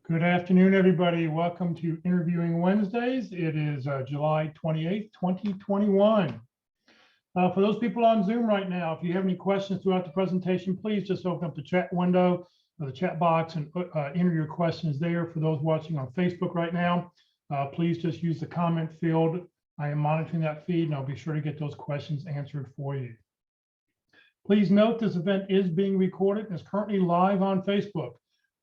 Good afternoon, everybody. Welcome to Interviewing Wednesdays. It is July 28th, 2021. For those people on Zoom right now, if you have any questions throughout the presentation, please just open up the chat window or the chat box and enter your questions there. For those watching on Facebook right now, please just use the comment field. I am monitoring that feed and I'll be sure to get those questions answered for you. Please note this event is being recorded and is currently live on Facebook.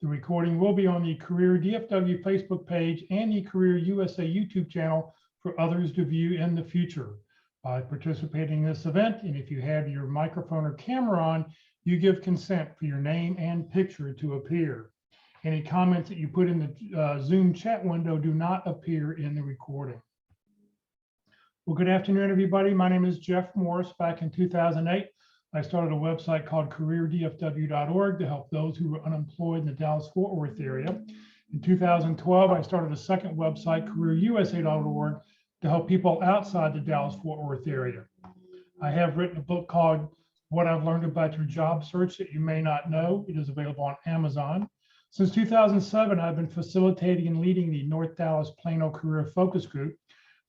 The recording will be on the Career DFW Facebook page and the Career USA YouTube channel for others to view in the future. By participating in this event, and if you have your microphone or camera on, you give consent for your name and picture to appear. Any comments that you put in the Zoom chat window do not appear in the recording. Well, good afternoon, everybody. My name is Jeff Morris. Back in 2008, I started a website called careerdfw.org to help those who were unemployed in the Dallas-Fort Worth area. In 2012, I started a second website, careerusa.org, to help people outside the Dallas-Fort Worth area. I have written a book called What I've Learned About Your Job Search That You May Not Know. It is available on Amazon. Since 2007, I've been facilitating and leading the North Dallas Plano Career Focus Group.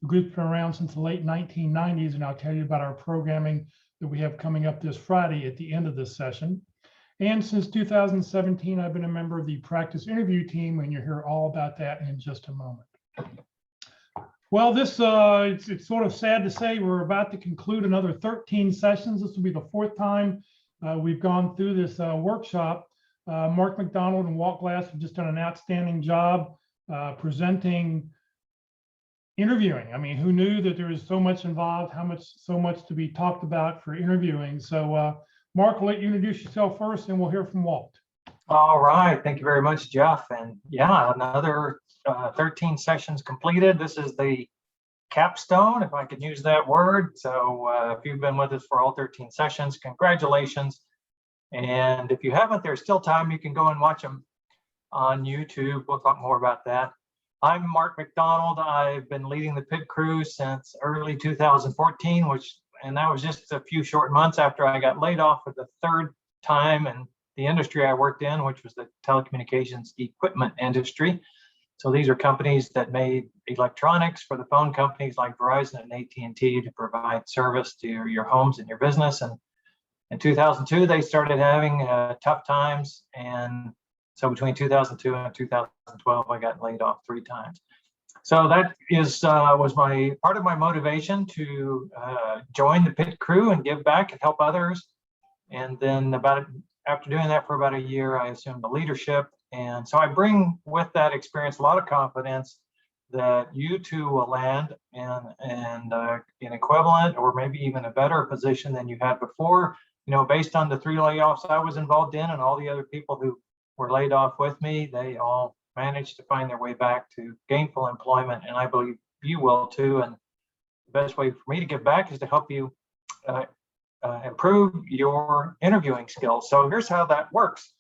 The group's been around since the late 1990s, and I'll tell you about our programming that we have coming up this Friday at the end of this session. And since 2017, I've been a member of the practice interview team, and you'll hear all about that in just a moment. Well, it's sort of sad to say we're about to conclude another 13 sessions. This will be the fourth time we've gone through this workshop. Mark McDonald and Walt Glass have just done an outstanding job presenting interviewing. I mean, who knew that there is so much involved, so much to be talked about for interviewing. So Mark, I'll let you introduce yourself first and we'll hear from Walt. All right, thank you very much, Jeff. And yeah, another 13 sessions completed. This is the capstone, if I could use that word. So if you've been with us for all 13 sessions, congratulations. And if you haven't, there's still time. You can go and watch them on YouTube. We'll talk more about that. I'm Mark McDonald. I've been leading the pit crew since early 2014, and that was just a few short months after I got laid off for the third time in the industry I worked in, which was the telecommunications equipment industry. So these are companies that made electronics for the phone companies like Verizon and AT&T to provide service to your homes and your business. And in 2002, they started having tough times. And so between 2002 and 2012, I got laid off 3 times. So that was part of my motivation to join the pit crew and give back and help others. And then after doing that for about a year, I assumed the leadership. And so I bring with that experience a lot of confidence that you too will land in an equivalent or maybe even a better position than you had before. You know, based on the 3 layoffs I was involved in and all the other people who were laid off with me, they all managed to find their way back to gainful employment, and I believe you will too. And the best way for me to give back is to help you improve your interviewing skills. So here's how that works.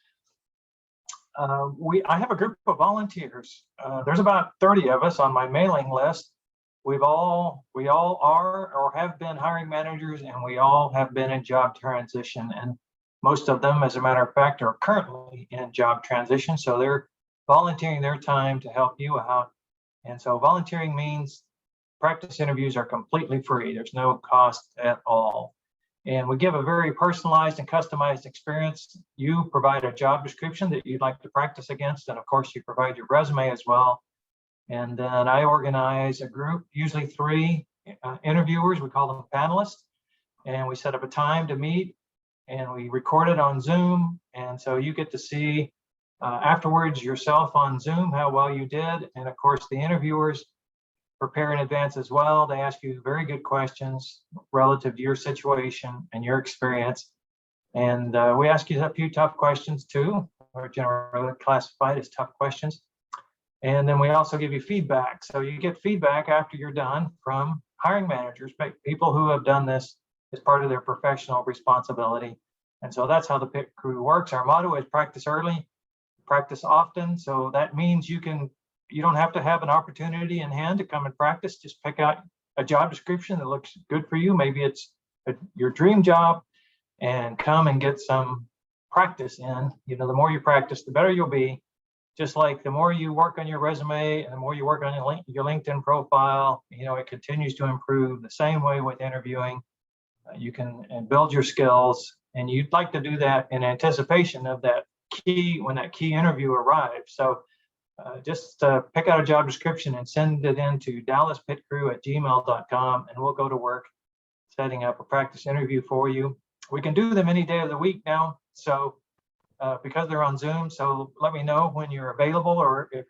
I have a group of volunteers. There's about 30 of us on my mailing list. We all are or have been hiring managers, and we all have been in job transition. And most of them, as a matter of fact, are currently in job transition. So they're volunteering their time to help you out. And so volunteering means practice interviews are completely free. There's no cost at all. And we give a very personalized and customized experience. You provide a job description that you'd like to practice against. And of course, you provide your resume as well. And then I organize a group, usually 3 interviewers. We call them panelists. And we set up a time to meet. And we record it on Zoom. And so you get to see afterwards yourself on Zoom how well you did. And of course, the interviewers prepare in advance as well. They ask you very good questions relative to your situation and your experience. And we ask you a few tough questions too, or generally classified as tough questions. And then we also give you feedback. So you get feedback after you're done from hiring managers, people who have done this as part of their professional responsibility. And so that's how the pit crew works. Our motto is practice early, practice often. So that means you don't have to have an opportunity in hand to come and practice. Just pick out a job description that looks good for you. Maybe it's your dream job, and come and get some practice in. You know, the more you practice, the better you'll be. just like the more you work on your resume and the more you work on your LinkedIn profile, it continues to improve. The same way with interviewing, you can build your skills, and you'd like to do that in anticipation of when that key interview arrives. So just pick out a job description and send it in to dallaspitcrew@gmail.com, and we'll go to work setting up a practice interview for you. We can do them any day of the week now, so because they're on Zoom. So let me know when you're available, or if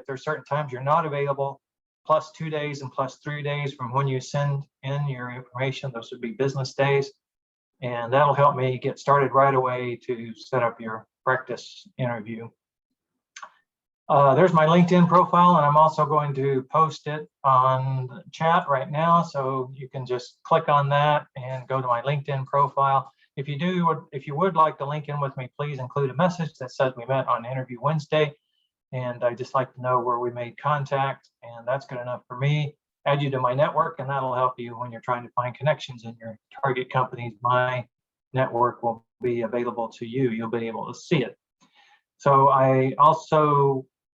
there's certain times you're not available, plus 2 days and plus 3 days from when you send in your information. Those would be business days. And that'll help me get started right away to set up your practice interview. There's my LinkedIn profile, and I'm also going to post it on the chat right now. So you can just click on that and go to my LinkedIn profile. If you would like to link in with me, please include a message that says we met on Interview Wednesday. And I'd just like to know where we made contact, and that's good enough for me. Add you to my network, and that'll help you when you're trying to find connections in your target companies. My network will be available to you. You'll be able to see it. So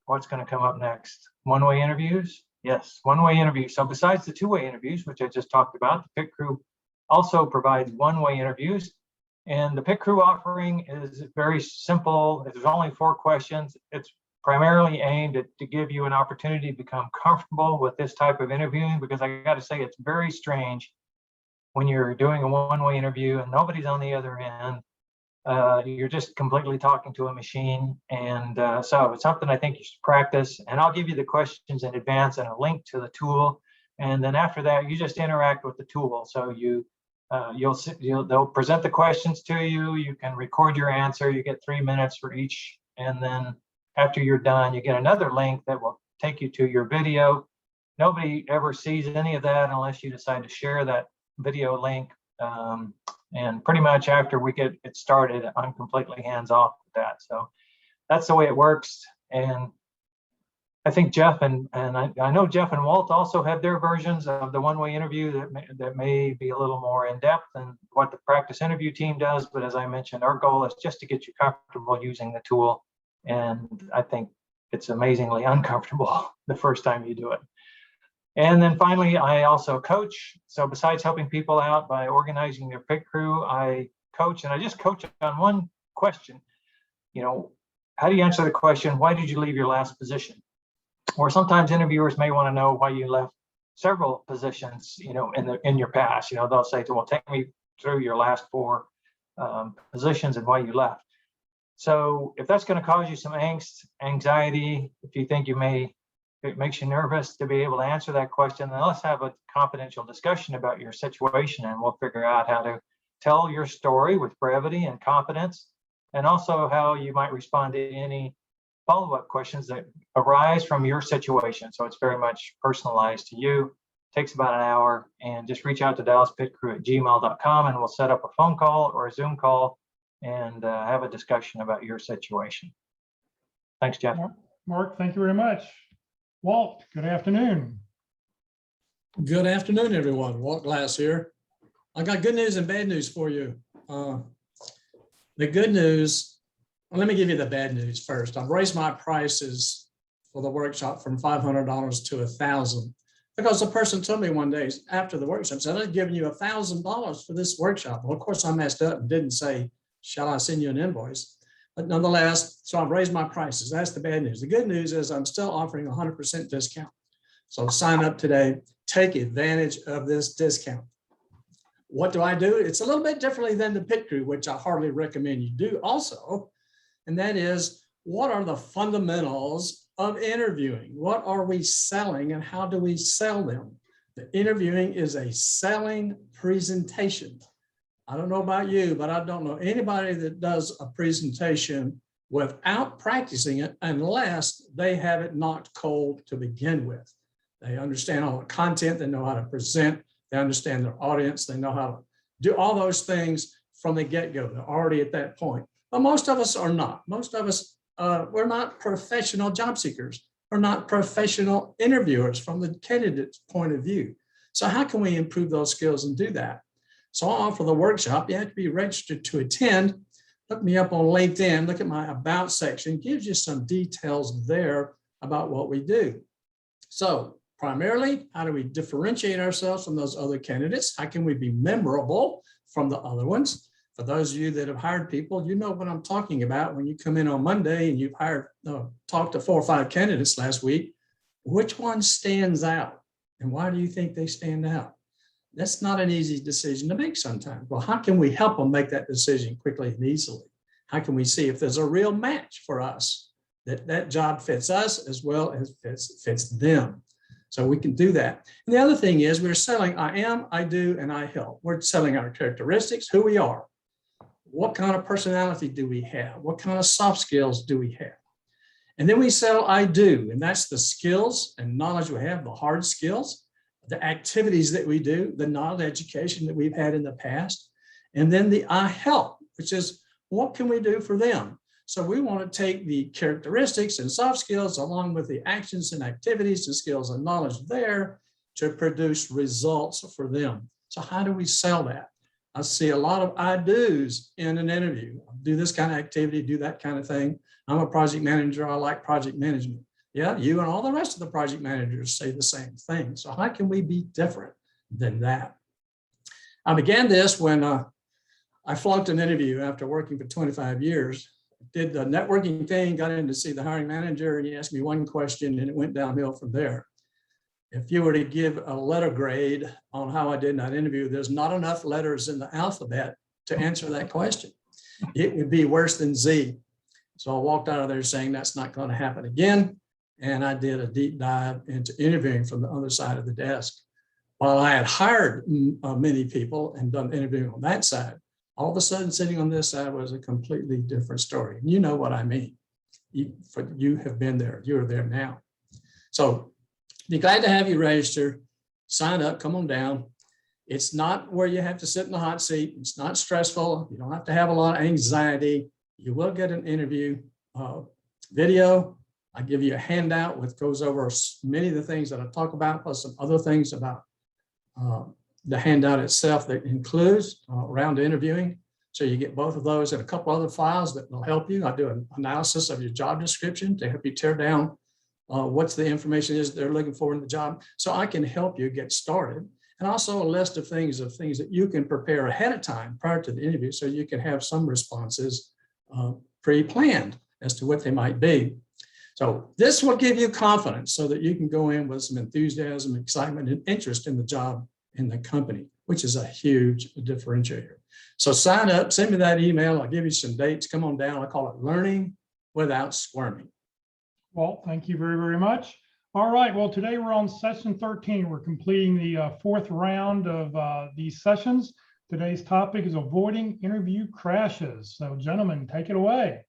what's going to come up next? One-way interviews? Yes, one-way interviews. So besides the two-way interviews, which I just talked about, the Pit Crew also provides one-way interviews. And the Pit Crew offering is very simple. There's only 4 questions. It's primarily aimed to give you an opportunity to become comfortable with this type of interviewing, because I got to say, it's very strange when you're doing a one-way interview and nobody's on the other end. You're just completely talking to a machine. And so it's something I think you should practice. And I'll give you the questions in advance and a link to the tool. And then after that, you just interact with the tool. So they'll present the questions to you. You can record your answer. You get 3 minutes for each. And then after you're done, you get another link that will take you to your video. Nobody ever sees any of that unless you decide to share that video link. And pretty much after we get it started, I'm completely hands-off with that. So that's the way it works. And I think Jeff and I know Jeff and Walt also have their versions of the one-way interview that may be a little more in-depth than what the practice interview team does. But as I mentioned, our goal is just to get you comfortable using the tool. And I think it's amazingly uncomfortable the first time you do it. And then finally, I also coach. So besides helping people out by organizing their Pit Crew, I coach, and I just coach on one question. How do you answer the question, why did you leave your last position? Or sometimes interviewers may want to know why you left several positions, in your past. They'll say, well, take me through your last 4 positions and why you left. So if that's going to cause you some angst, anxiety, if you think it makes you nervous to be able to answer that question, then let's have a confidential discussion about your situation, and we'll figure out how to tell your story with brevity and confidence, and also how you might respond to any follow-up questions that arise from your situation. So it's very much personalized to you. It takes about an hour, and just reach out to dallaspitcrew@gmail.com, and we'll set up a phone call or a Zoom call and have a discussion about your situation. Thanks, Jeff. Mark, thank you very much. Walt, good afternoon. Good afternoon, everyone. Walt Glass here. I got good news and bad news for you. The good news, let me give you the bad news first. I've raised my prices for the workshop from $500 to $1,000 because the person told me one day after the workshop, said, I've given you $1,000 for this workshop. Well, of course, I messed up and didn't say, shall I send you an invoice? But nonetheless, so I've raised my prices. That's the bad news. The good news is I'm still offering 100% discount. So sign up today, take advantage of this discount. What do I do? It's a little bit differently than the Pit Crew, which I hardly recommend you do also. And that is, what are the fundamentals of interviewing? What are we selling and how do we sell them? The interviewing is a selling presentation. I don't know about you, but I don't know anybody that does a presentation without practicing it unless they have it knocked cold to begin with. They understand all the content, they know how to present, they understand their audience, they know how to do all those things from the get-go. They're already at that point. But most of us are not. Most of us, we're not professional job seekers. We're not professional interviewers from the candidate's point of view. So how can we improve those skills and do that? So I offer the workshop. You have to be registered to attend. Look me up on LinkedIn, look at my About section, gives you some details there about what we do. So primarily, how do we differentiate ourselves from those other candidates? How can we be memorable from the other ones? For those of you that have hired people, you know what I'm talking about. When you come in on Monday and you've talked to 4 or 5 candidates last week, which one stands out? And why do you think they stand out? That's not an easy decision to make sometimes. Well, how can we help them make that decision quickly and easily? How can we see if there's a real match for us, that job fits us as well as fits them? So we can do that. And the other thing is we're selling I am, I do, and I help. We're selling our characteristics, who we are. What kind of personality do we have? What kind of soft skills do we have? And then we sell I do, and that's the skills and knowledge we have, the hard skills, the activities that we do, the knowledge education that we've had in the past. And then the I help, which is what can we do for them? So we want to take the characteristics and soft skills along with the actions and activities and skills and knowledge there to produce results for them. So how do we sell that? I see a lot of I do's in an interview. Do this kind of activity, do that kind of thing. I'm a project manager. I like project management. Yeah, you and all the rest of the project managers say the same thing. So how can we be different than that? I began this when I flunked an interview after working for 25 years. Did the networking thing, got in to see the hiring manager, and he asked me one question, and it went downhill from there. If you were to give a letter grade on how I did in that interview, there's not enough letters in the alphabet to answer that question. It would be worse than Z. So I walked out of there saying that's not going to happen again. And I did a deep dive into interviewing from the other side of the desk. While I had hired many people and done interviewing on that side, all of a sudden sitting on this side was a completely different story. You know what I mean. You have been there. You're there now. So be glad to have you register, sign up, come on down. It's not where you have to sit in the hot seat. It's not stressful. You don't have to have a lot of anxiety. You will get an interview video. I give you a handout which goes over many of the things that I talk about, plus some other things about the handout itself that includes around interviewing. So you get both of those and a couple other files that will help you. I do an analysis of your job description to help you tear down what's the information is they're looking for in the job. So I can help you get started. And also a list of things that you can prepare ahead of time prior to the interview so you can have some responses pre-planned as to what they might be. So this will give you confidence so that you can go in with some enthusiasm, excitement, and interest in the job in the company, which is a huge differentiator. So sign up, send me that email. I'll give you some dates. Come on down. I call it Learning Without Squirming. Well, thank you very, very much. All right. Well, today we're on session 13. We're completing the 4th round of these sessions. Today's topic is avoiding interview crashes. So gentlemen, take it away.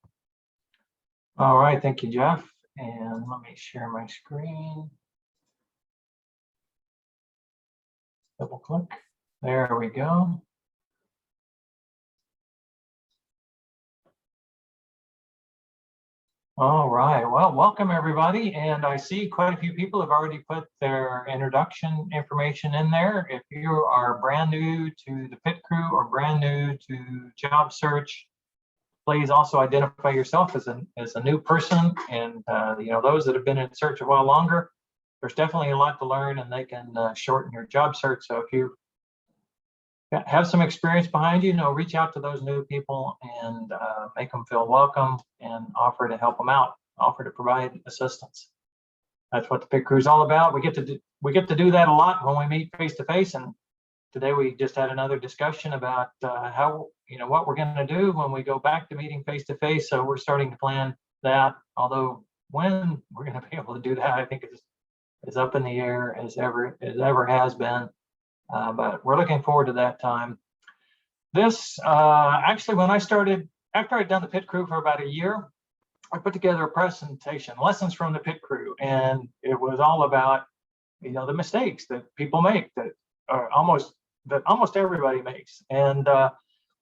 All right, thank you, Jeff. And let me share my screen. Double click. There we go. All right, well, welcome everybody. And I see quite a few people have already put their introduction information in there. If you are brand new to the pit crew or brand new to job search, please also identify yourself as a new person. And those that have been in search a while longer, there's definitely a lot to learn, and they can shorten your job search. So if you have some experience behind you, reach out to those new people and make them feel welcome and offer to help them out, offer to provide assistance. That's what the pit crew is all about. We get to do that a lot when we meet face to face. And today we just had another discussion about how what we're going to do when we go back to meeting face to face. So we're starting to plan that. Although when we're going to be able to do that, I think is up in the air as ever has been. But we're looking forward to that time. This actually, when I started, after I'd done the pit crew for about a year, I put together a presentation, lessons from the pit crew, and it was all about the mistakes that people make that almost everybody makes. And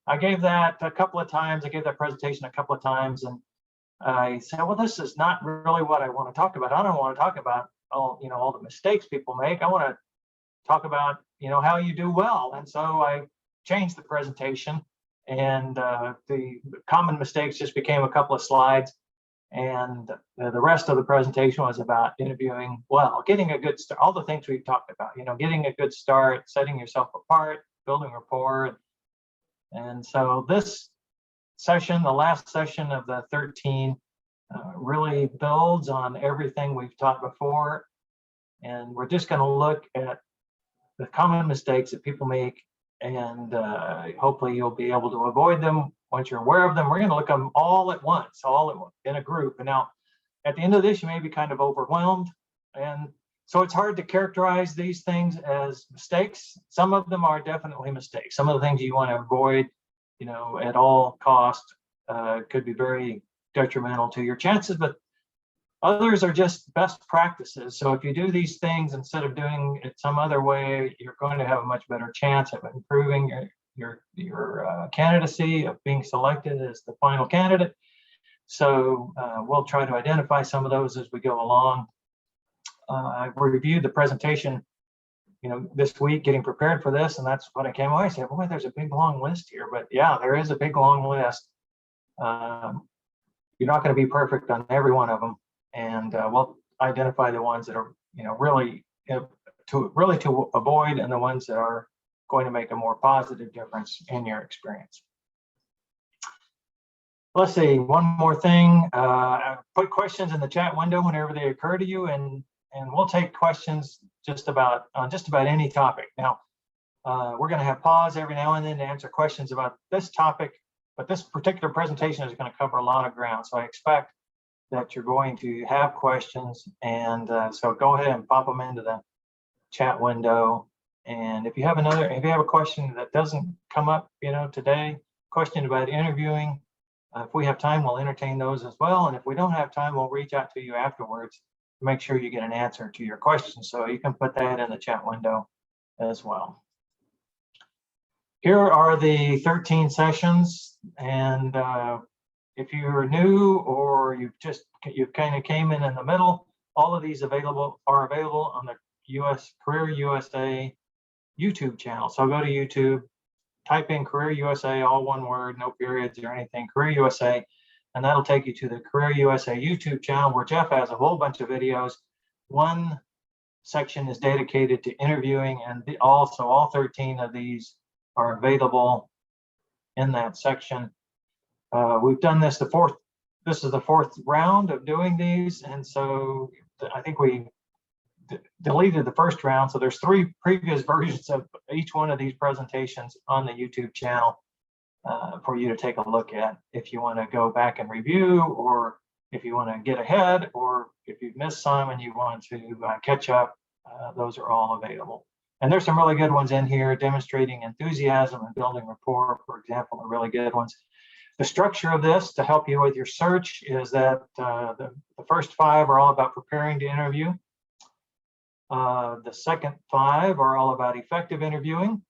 I gave that a couple of times. I gave that presentation a couple of times, and I said, well, this is not really what I want to talk about. I don't want to talk about all the mistakes people make. I want to talk about how you do well. And so I changed the presentation and the common mistakes just became a couple of slides. And the rest of the presentation was about interviewing well, getting a good start, all the things we've talked about, getting a good start, setting yourself apart, building rapport. And so this session, the last session of the 13, really builds on everything we've taught before. And we're just going to look at the common mistakes that people make, and hopefully you'll be able to avoid them once you're aware of them. We're going to look at them all at once, in a group. And now at the end of this, you may be kind of overwhelmed. And so it's hard to characterize these things as mistakes. Some of them are definitely mistakes. Some of the things you want to avoid, at all cost, could be very detrimental to your chances, but others are just best practices. So if you do these things instead of doing it some other way, you're going to have a much better chance of improving your candidacy, of being selected as the final candidate. So we'll try to identify some of those as we go along. I reviewed the presentation, this week, getting prepared for this, and that's what I came away. I said, boy, there's a big long list here. But yeah, there is a big long list. You're not going to be perfect on every one of them, and we'll identify the ones that are, really to avoid, and the ones that are going to make a more positive difference in your experience. Let's see, one more thing. Put questions in the chat window whenever they occur to you, and we'll take questions just about any topic. Now, we're going to have pause every now and then to answer questions about this topic, but this particular presentation is going to cover a lot of ground. So I expect that you're going to have questions, and so go ahead and pop them into the chat window. And if you have a question that doesn't come up, today, question about interviewing, if we have time, we'll entertain those as well. And if we don't have time, we'll reach out to you afterwards to make sure you get an answer to your question. So you can put that in the chat window as well. Here are the 13 sessions, and if you're new or you kind of came in the middle, all of these are available on the Career USA YouTube channel. So go to YouTube, type in Career USA, all one word, no periods or anything, Career USA, and that'll take you to the Career USA YouTube channel, where Jeff has a whole bunch of videos. One section is dedicated to interviewing, and also all 13 of these are available in that section. We've done this this is the fourth round of doing these, and so I think we deleted the first round. So there's 3 previous versions of each one of these presentations on the YouTube channel for you to take a look at if you want to go back and review, or if you want to get ahead, or if you've missed some and you want to catch up. Those are all available. And there's some really good ones in here. Demonstrating enthusiasm and building rapport, for example, are really good ones. The structure of this to help you with your search is that the first 5 are all about preparing to interview. The second 5 are all about effective interviewing.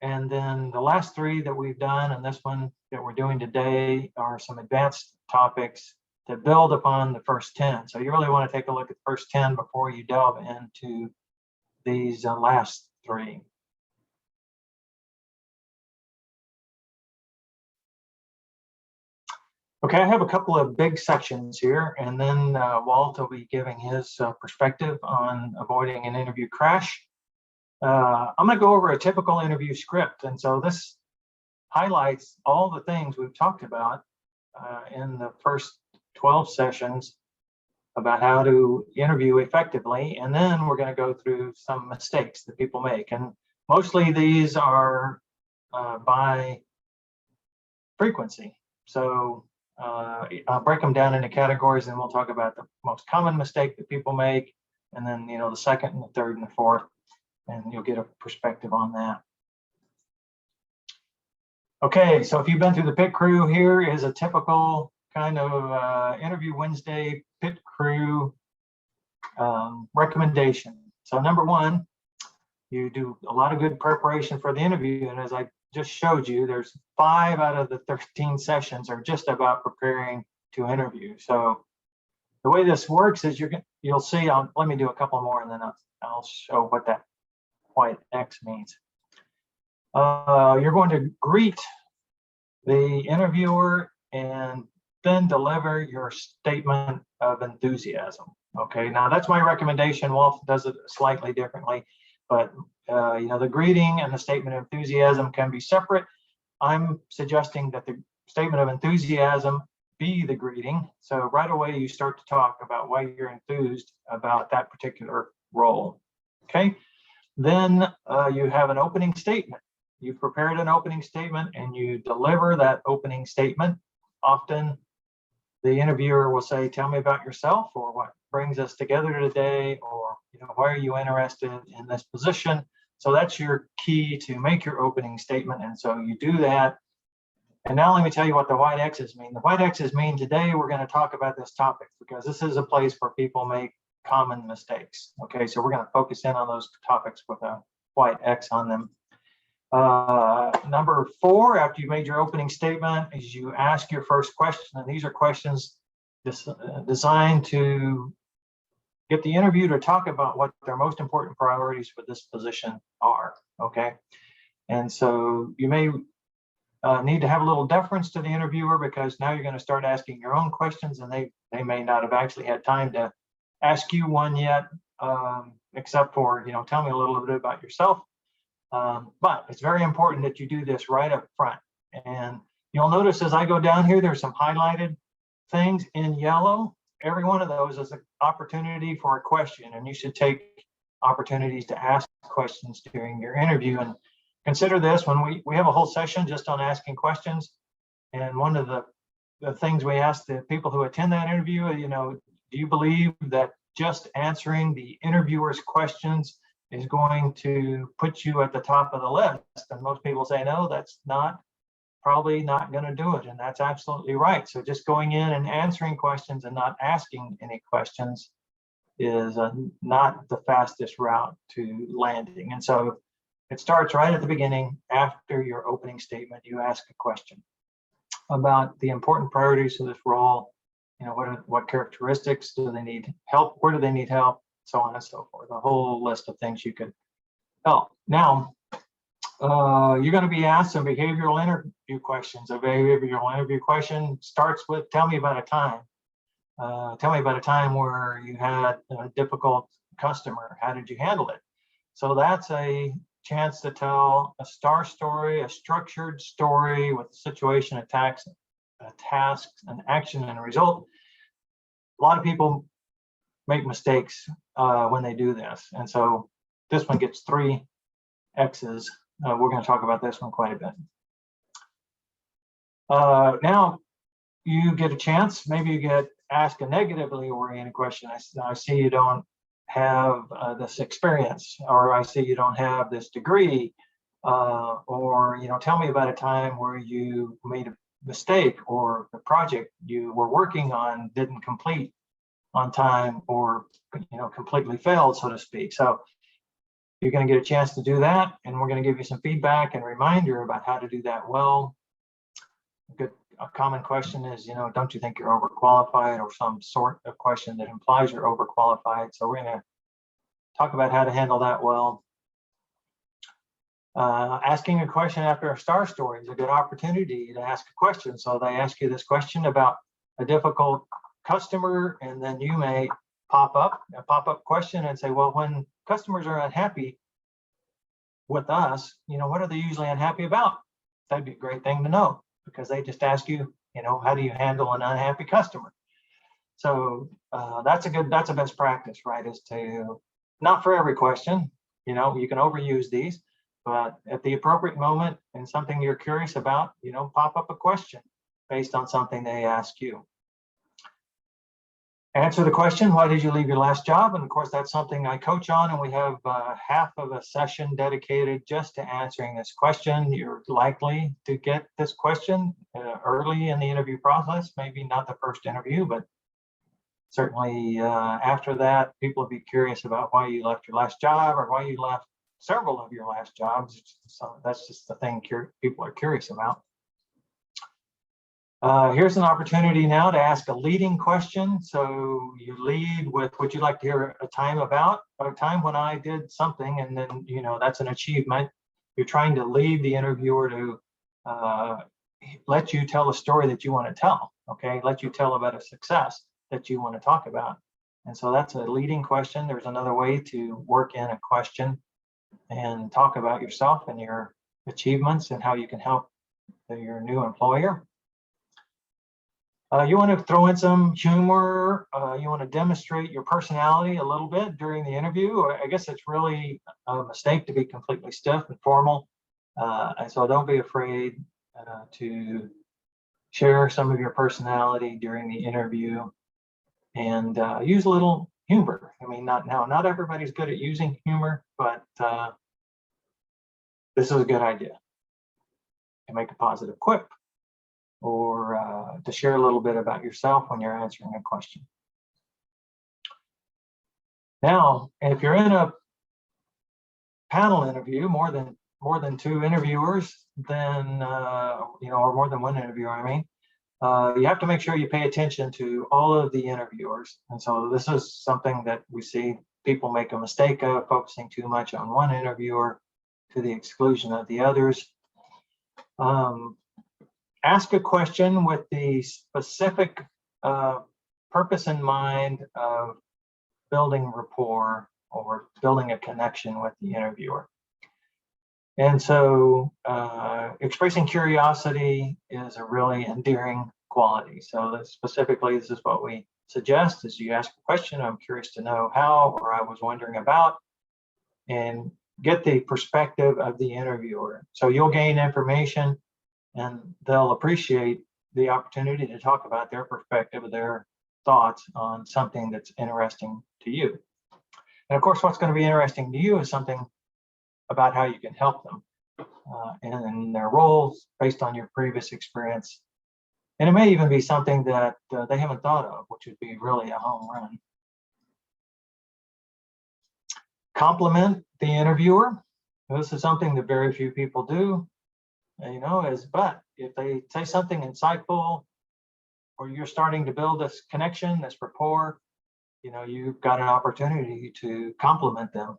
And then the last 3 that we've done, and this one that we're doing today, are some advanced topics that build upon the first 10. So you really want to take a look at the first 10 before you delve into these last 3. Okay, I have a couple of big sections here, and then Walt will be giving his perspective on avoiding an interview crash. I'm going to go over a typical interview script, and so this highlights all the things we've talked about in the first 12 sessions about how to interview effectively, and then we're going to go through some mistakes that people make, and mostly these are by frequency. So I'll break them down into categories, and we'll talk about the most common mistake that people make, and then the second and the third and the fourth, and you'll get a perspective on that. Okay, so if you've been through the pit crew, here is a typical kind of interview Wednesday pit crew recommendation. So number 1, you do a lot of good preparation for the interview, and as I just showed you, there's 5 out of the 13 sessions are just about preparing to interview. So the way this works is you'll see. Let me do a couple more, and then I'll show what that white X means. You're going to greet the interviewer and then deliver your statement of enthusiasm. Okay, now that's my recommendation. Walt does it slightly differently, but the greeting and the statement of enthusiasm can be separate. I'm suggesting that the statement of enthusiasm be the greeting. So right away you start to talk about why you're enthused about that particular role. Okay, then you have an opening statement. You've prepared an opening statement and you deliver that opening statement. Often the interviewer will say, tell me about yourself, or what brings us together today, or why are you interested in this position? So that's your key to make your opening statement. And so you do that. And now let me tell you what the white X's mean. The white X's mean today we're going to talk about this topic because this is a place where people make common mistakes. Okay, so we're going to focus in on those topics with a white X on them. Number 4, after you made your opening statement, is you ask your first question. And these are questions designed to get the interview to talk about what their most important priorities for this position are. Okay. And so you may need to have a little deference to the interviewer because now you're going to start asking your own questions, and they may not have actually had time to ask you one yet, except for, tell me a little bit about yourself. But it's very important that you do this right up front. And you'll notice as I go down here, there's some highlighted things in yellow. Every one of those is an opportunity for a question, and you should take opportunities to ask questions during your interview. And consider this, when we have a whole session just on asking questions. And one of the things we ask the people who attend that interview, do you believe that just answering the interviewer's questions is going to put you at the top of the list? And most people say, no, that's probably not going to do it. And that's absolutely right. So just going in and answering questions and not asking any questions is not the fastest route to landing. And so it starts right at the beginning. After your opening statement, you ask a question about the important priorities of this role. What characteristics do they need help? Where do they need help? So on and so forth. A whole list of things you could help. Now, you're going to be asked some behavioral interview questions. A behavioral interview question starts with, tell me about a time. Tell me about a time where you had a difficult customer. How did you handle it? So that's a chance to tell a star story, a structured story with a situation, a task, an action, and a result. A lot of people make mistakes when they do this. And so this one gets 3 X's. We're going to talk about this one quite a bit. Now you get a chance, maybe you get asked a negatively oriented question. I see you don't have this experience, or I see you don't have this degree, or tell me about a time where you made a mistake, or the project you were working on didn't complete on time, or completely failed, so to speak. So you're going to get a chance to do that, and we're going to give you some feedback and reminder about how to do that well. A common question is, don't you think you're overqualified, or some sort of question that implies you're overqualified. So we're going to talk about how to handle that well. Asking a question after a star story is a good opportunity to ask a question. So they ask you this question about a difficult customer, and then you may pop up question and say, well, when customers are unhappy with us, what are they usually unhappy about? That'd be a great thing to know, because they just ask you, how do you handle an unhappy customer? So that's a best practice, right? Is to, not for every question, you can overuse these, but at the appropriate moment and something you're curious about, pop up a question based on something they ask you. Answer the question, why did you leave your last job? And of course, that's something I coach on, and we have half of a session dedicated just to answering this question. You're likely to get this question early in the interview process, maybe not the first interview, but certainly after that, people will be curious about why you left your last job, or why you left several of your last jobs. So that's just the thing people are curious about. Here's an opportunity now to ask a leading question. So you lead with what you'd like to hear a time about, a time when I did something, and then, that's an achievement. you're trying to lead the interviewer to let you tell a story that you want to tell, okay? Let you tell about a success that you want to talk about. And so that's a leading question. There's another way to work in a question and talk about yourself and your achievements and how you can help your new employer. You want to throw in some humor. You want to demonstrate your personality a little bit during the interview. I guess it's really a mistake to be completely stiff and formal. And so don't be afraid to share some of your personality during the interview, and use a little humor. I mean, not everybody's good at using humor, but this is a good idea to make a positive quip, or to share a little bit about yourself when you're answering a question. Now, if you're in a panel interview, more than two interviewers, then or more than one interviewer, I mean, you have to make sure you pay attention to all of the interviewers. And so this is something that we see people make a mistake of, focusing too much on one interviewer to the exclusion of the others. Ask a question with the specific purpose in mind of building rapport or building a connection with the interviewer. And so expressing curiosity is a really endearing quality. So specifically, this is what we suggest: is you ask a question, I'm curious to know how, or I was wondering about, and get the perspective of the interviewer. So you'll gain information, and they'll appreciate the opportunity to talk about their perspective, their thoughts on something that's interesting to you. And of course, what's going to be interesting to you is something about how you can help them in their roles based on your previous experience. And it may even be something that they haven't thought of, which would be really a home run. Compliment the interviewer. This is something that very few people do, but if they say something insightful, or you're starting to build this connection, this rapport, you've got an opportunity to compliment them.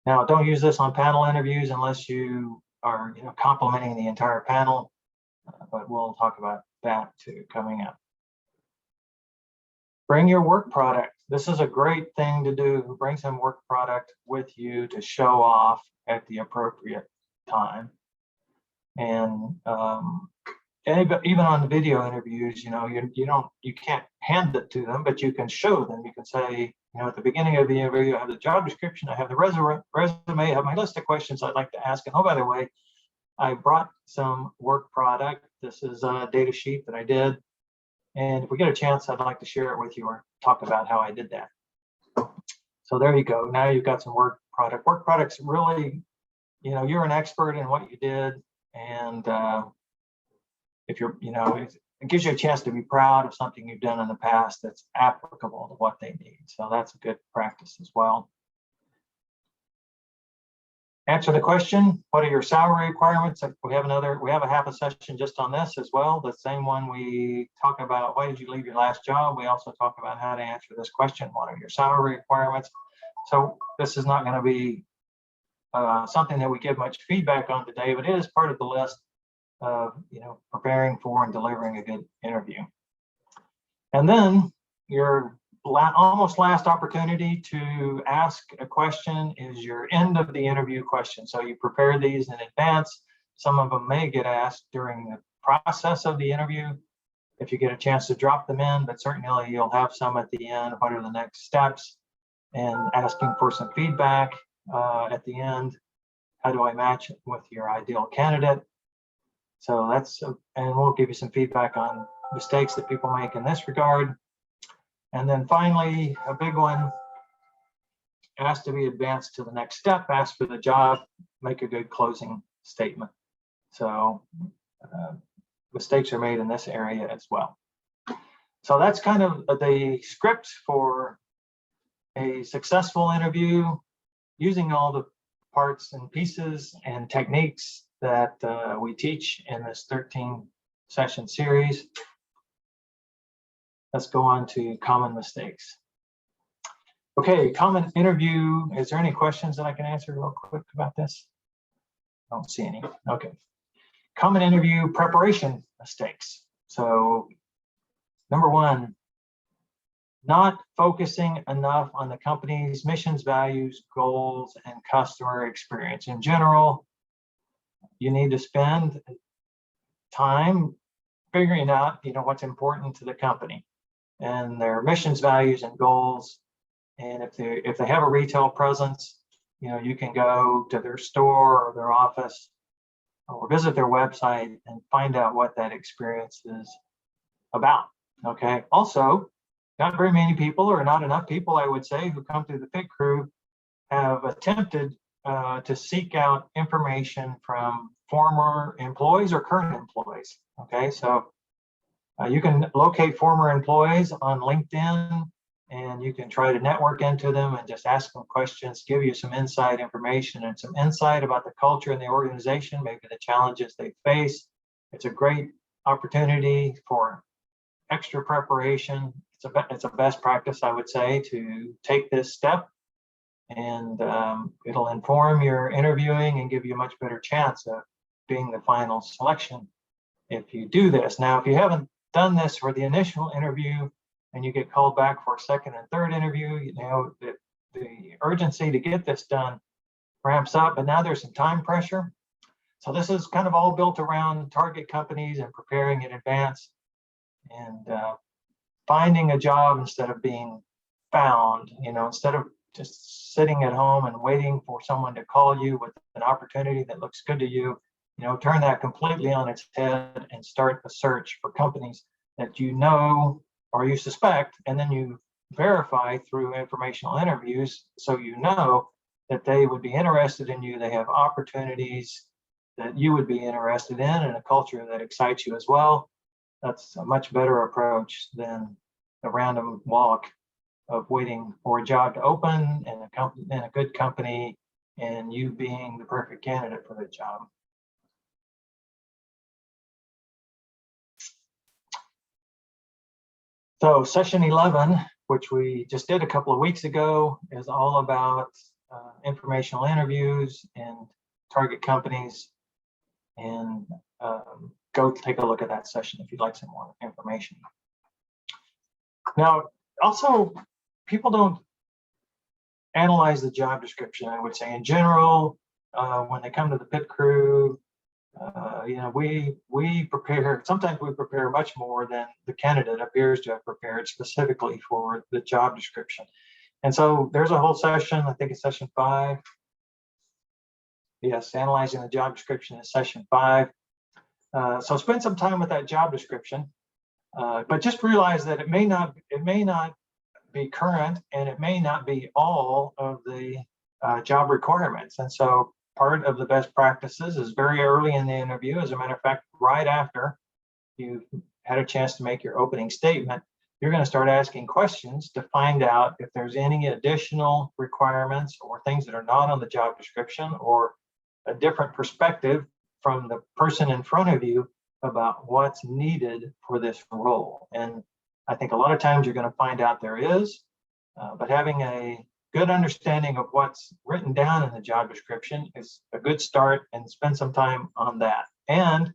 Now, don't use this on panel interviews unless you are, complimenting the entire panel, but we'll talk about that too coming up. Bring your work product. This is a great thing to do. Bring some work product with you to show off at the appropriate time. And even on the video interviews, you can't hand it to them, but you can show them. You can say, at the beginning of the interview, I have the job description, I have the resume, I have my list of questions I'd like to ask. And oh, by the way, I brought some work product. This is a data sheet that I did. And if we get a chance, I'd like to share it with you or talk about how I did that. So there you go. Now you've got some work product. Work product's really, you're an expert in what you did. And if you're, it gives you a chance to be proud of something you've done in the past that's applicable to what they need. So that's a good practice as well. Answer the question, what are your salary requirements? We have a half a session just on this as well. The same one we talk about, why did you leave your last job? We also talk about how to answer this question, what are your salary requirements? So this is not going to be something that we give much feedback on today, but it is part of the list of preparing for and delivering a good interview. And then your almost last opportunity to ask a question is your end of the interview question. So you prepare these in advance. Some of them may get asked during the process of the interview if you get a chance to drop them in, but certainly you'll have some at the end. What are the next steps? And asking for some feedback at the end. How do I match it with your ideal candidate? So and we'll give you some feedback on mistakes that people make in this regard. And then finally, a big one, ask to be advanced to the next step, ask for the job, make a good closing statement. So mistakes are made in this area as well. So that's kind of the script for a successful interview, using all the parts and pieces and techniques that we teach in this 13 session series. Let's go on to common mistakes. Okay, common interview. Is there any questions that I can answer real quick about this? Don't see any. Okay. Common interview preparation mistakes. So number one, not focusing enough on the company's missions, values, goals, and customer experience. In general, you need to spend time figuring out, what's important to the company and their missions, values, and goals. And if they have a retail presence, you can go to their store or their office or visit their website and find out what that experience is about. Okay. Also, not very many people, or not enough people, I would say, who come through the pit crew have attempted to seek out information from former employees or current employees. Okay, so you can locate former employees on LinkedIn, and you can try to network into them and just ask them questions, give you some inside information and some insight about the culture in the organization, maybe the challenges they face. It's a great opportunity for extra preparation. It's a best practice, I would say, to take this step, and it'll inform your interviewing and give you a much better chance of being the final selection if you do this. Now, if you haven't done this for the initial interview and you get called back for a second and third interview, the urgency to get this done ramps up, and now there's some time pressure. So this is kind of all built around target companies and preparing in advance and finding a job instead of being found, instead of just sitting at home and waiting for someone to call you with an opportunity that looks good to you. Turn that completely on its head and start a search for companies that or you suspect, and then you verify through informational interviews, so that they would be interested in you. They have opportunities that you would be interested in, and a culture that excites you as well. That's a much better approach than the random walk of waiting for a job to open and a good company and you being the perfect candidate for the job. So session 11, which we just did a couple of weeks ago, is all about informational interviews and target companies. And go take a look at that session if you'd like some more information. Now, also, people don't analyze the job description, I would say. In general, when they come to the pit crew, we prepare, sometimes we prepare much more than the candidate appears to have prepared specifically for the job description. And so there's a whole session, I think it's session 5. Yes, analyzing the job description is session 5. So spend some time with that job description, but just realize that it may not be current, and it may not be all of the job requirements. And so part of the best practices is very early in the interview. As a matter of fact, right after you've had a chance to make your opening statement, you're going to start asking questions to find out if there's any additional requirements or things that are not on the job description, or a different perspective from the person in front of you about what's needed for this role. And I think a lot of times you're going to find out there is, but having a good understanding of what's written down in the job description is a good start, and spend some time on that. And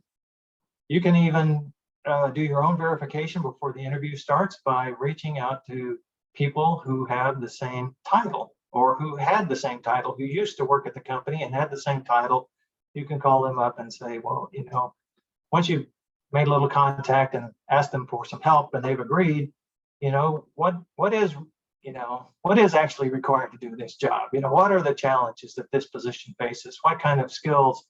you can even do your own verification before the interview starts by reaching out to people who have the same title, or who had the same title, who used to work at the company and had the same title. You can call them up and say, well, once you've made a little contact and asked them for some help and they've agreed, what is actually required to do this job? What are the challenges that this position faces? What kind of skills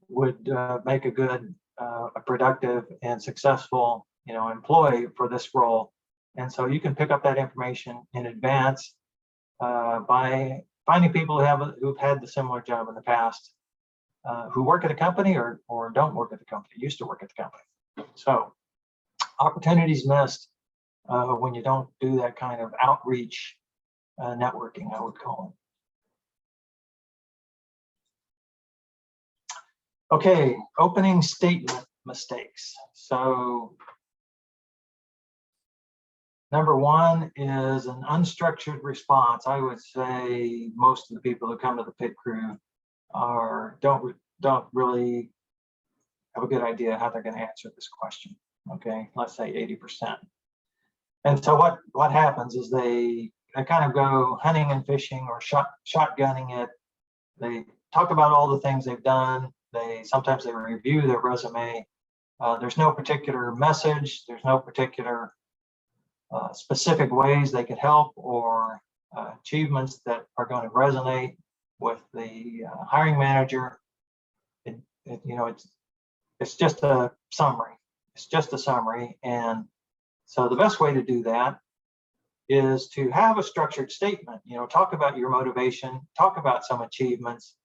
would make a good, a productive and successful, employee for this role? And so you can pick up that information in advance by finding people who've had the similar job in the past, who work at a company or don't work at the company, used to work at the company. So opportunities missed when you don't do that kind of outreach networking, I would call it. Okay, opening statement mistakes. So number one is an unstructured response. I would say most of the people who come to the pit crew don't really have a good idea how they're going to answer this question. Okay, let's say 80%. And so what happens is they kind of go hunting and fishing or shotgunning it. They talk about all the things they've done. Sometimes they review their resume. There's no particular message. There's no particular specific ways they could help or achievements that are going to resonate with the hiring manager. It's just a summary. It's just a summary. And so the best way to do that is to have a structured statement. Talk about your motivation, talk about some achievements.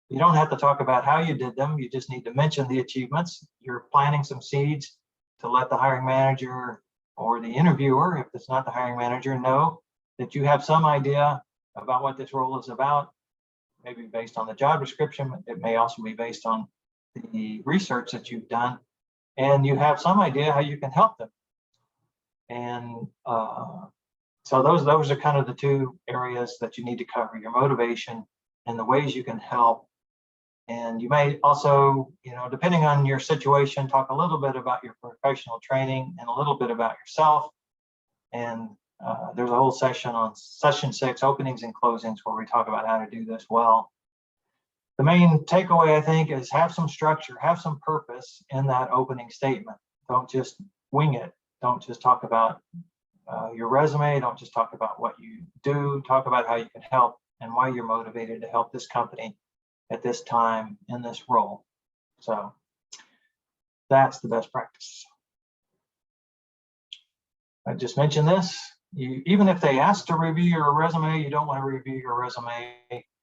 You don't have to talk about how you did them. You just need to mention the achievements. You're planting some seeds to let the hiring manager or the interviewer, if it's not the hiring manager, know that you have some idea about what this role is about, maybe based on the job description. It may also be based on the research that you've done, and you have some idea how you can help them. And so those are kind of the two areas that you need to cover: your motivation and the ways you can help. And you may also, depending on your situation, talk a little bit about your professional training and a little bit about yourself. And there's a whole session on session 6, openings and closings, where we talk about how to do this well. The main takeaway, I think, is have some structure, have some purpose in that opening statement. Don't just wing it. Don't just talk about your resume. Don't just talk about what you do. Talk about how you can help and why you're motivated to help this company at this time in this role. So that's the best practice. I just mentioned this. Even if they ask to review your resume, you don't want to review your resume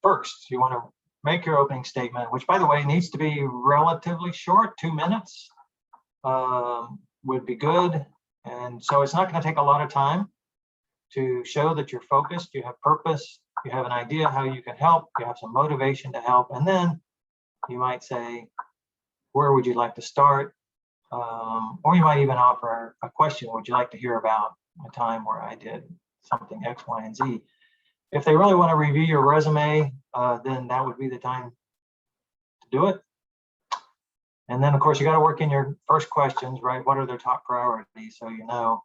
first. You want to make your opening statement, which, by the way, needs to be relatively short. 2 minutes would be good. And so it's not going to take a lot of time to show that you're focused, you have purpose, you have an idea how you can help, you have some motivation to help. And then you might say, where would you like to start? Or you might even offer a question. Would you like to hear about a time where I did something X, Y, and Z? If they really want to review your resume, then that would be the time to do it. And then, of course, you got to work in your first questions, right? What are their top priorities? So you know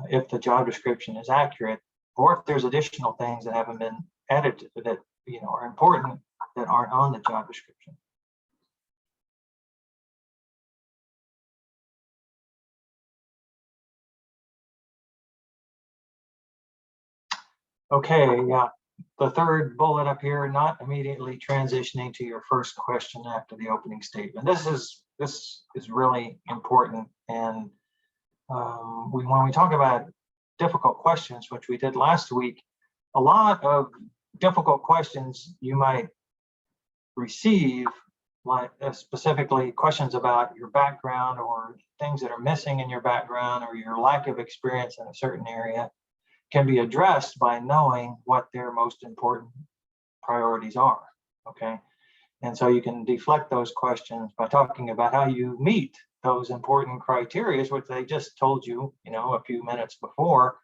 if the job description is accurate, or if there's additional things that haven't been added that are important that aren't on the job description. Okay, yeah. The third bullet up here, not immediately transitioning to your first question after the opening statement. This is really important. And when we talk about difficult questions, which we did last week, a lot of difficult questions you might receive, like specifically questions about your background or things that are missing in your background or your lack of experience in a certain area, can be addressed by knowing what their most important priorities are, okay? And so you can deflect those questions by talking about how you meet those important criteria, which they just told you, a few minutes before,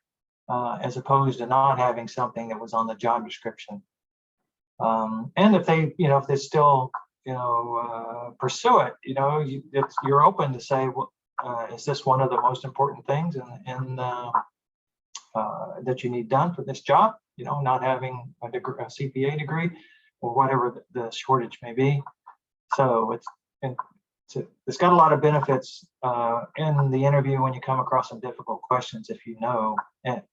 as opposed to not having something that was on the job description. And if they still, pursue it, you're open to say, well, is this one of the most important things that you need done for this job? Not having a CPA degree or whatever the shortage may be. So it's got a lot of benefits in the interview when you come across some difficult questions, if you know and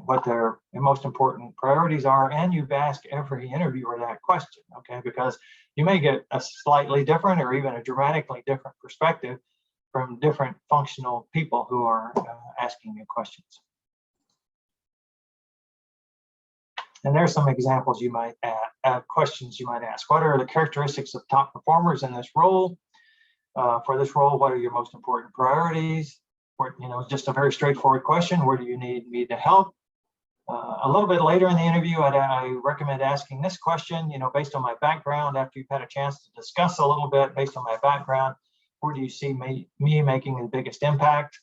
what their most important priorities are, and you've asked every interviewer that question, okay? Because you may get a slightly different or even a dramatically different perspective from different functional people who are asking you questions. And there's some examples you might questions you might ask. What are the characteristics of top performers in this role? For this role, what are your most important priorities? Just a very straightforward question. Where do you need me to help? A little bit later in the interview, I recommend asking this question, based on my background, after you've had a chance to discuss a little bit based on my background, where do you see me making the biggest impact?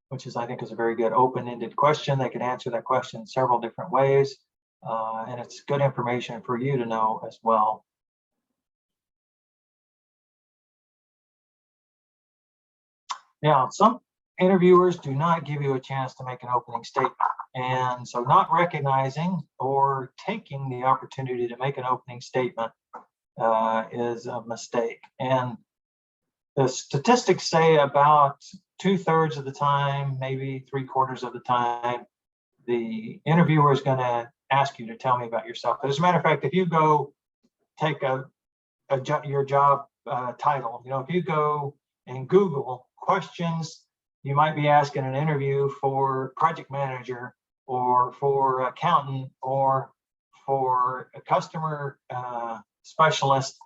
Which I think is a very good open-ended question. They can answer that question several different ways. And it's good information for you to know as well. Now, some interviewers do not give you a chance to make an opening statement. And so not recognizing or taking the opportunity to make an opening statement is a mistake. And the statistics say about 2/3 of the time, maybe 3/4 of the time, the interviewer is going to ask you to tell me about yourself. As a matter of fact, if you go take your job title, if you go and Google questions you might be asking an interview for project manager or for accountant or for a customer specialist,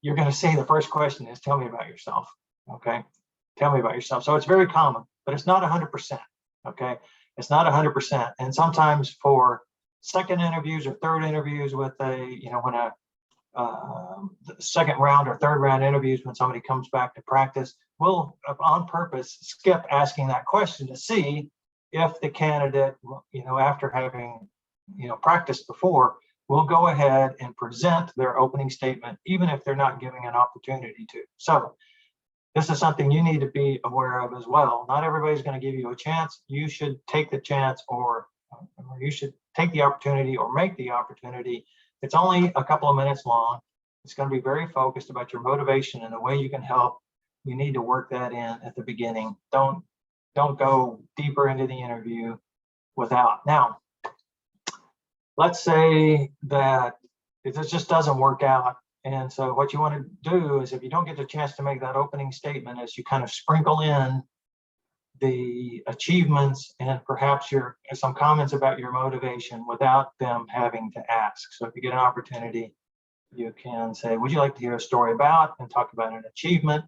you're going to see the first question is, tell me about yourself. Okay, tell me about yourself. So it's very common, but it's not 100%. Okay, it's not 100%. And sometimes for second interviews or third interviews with when a second round or third round interviews, when somebody comes back to practice, we'll on purpose skip asking that question to see if the candidate, after having, practiced before, will go ahead and present their opening statement, even if they're not giving an opportunity to. So this is something you need to be aware of as well. Not everybody's going to give you a chance. You should take the chance, or you should take the opportunity or make the opportunity. It's only a couple of minutes long. It's going to be very focused about your motivation and the way you can help. You need to work that in at the beginning. Don't go deeper into the interview without. Now, let's say that this just doesn't work out. And so what you want to do is, if you don't get the chance to make that opening statement, is you kind of sprinkle in the achievements and perhaps some comments about your motivation without them having to ask. So if you get an opportunity, you can say, would you like to hear a story about, and talk about an achievement?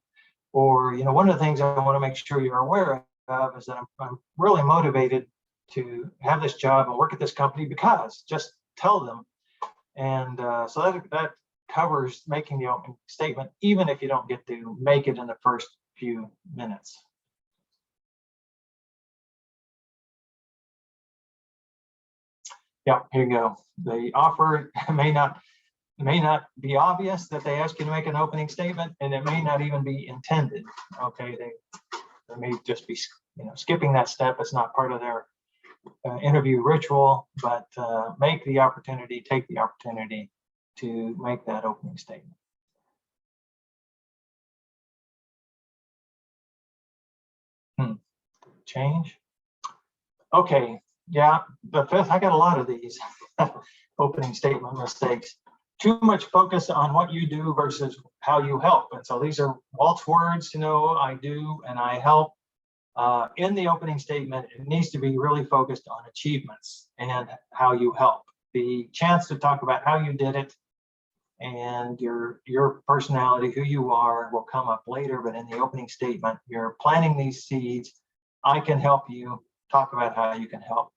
Or, one of the things I want to make sure you're aware of is that I'm really motivated to have this job and work at this company because, just tell them. And so that covers making the opening statement, even if you don't get to make it in the first few minutes. Yeah, here you go. The offer may not be obvious that they ask you to make an opening statement, and it may not even be intended. Okay, they may just be skipping that step. It's not part of their interview ritual, but take the opportunity to make that opening statement. Change. Okay, yeah, the fifth, I got a lot of these opening statement mistakes. Too much focus on what you do versus how you help. And so these are Walt's words, I do and I help. In the opening statement, it needs to be really focused on achievements and how you help. The chance to talk about how you did it and your personality, who you are, will come up later, but in the opening statement, you're planting these seeds. I can help you. Talk about how you can help.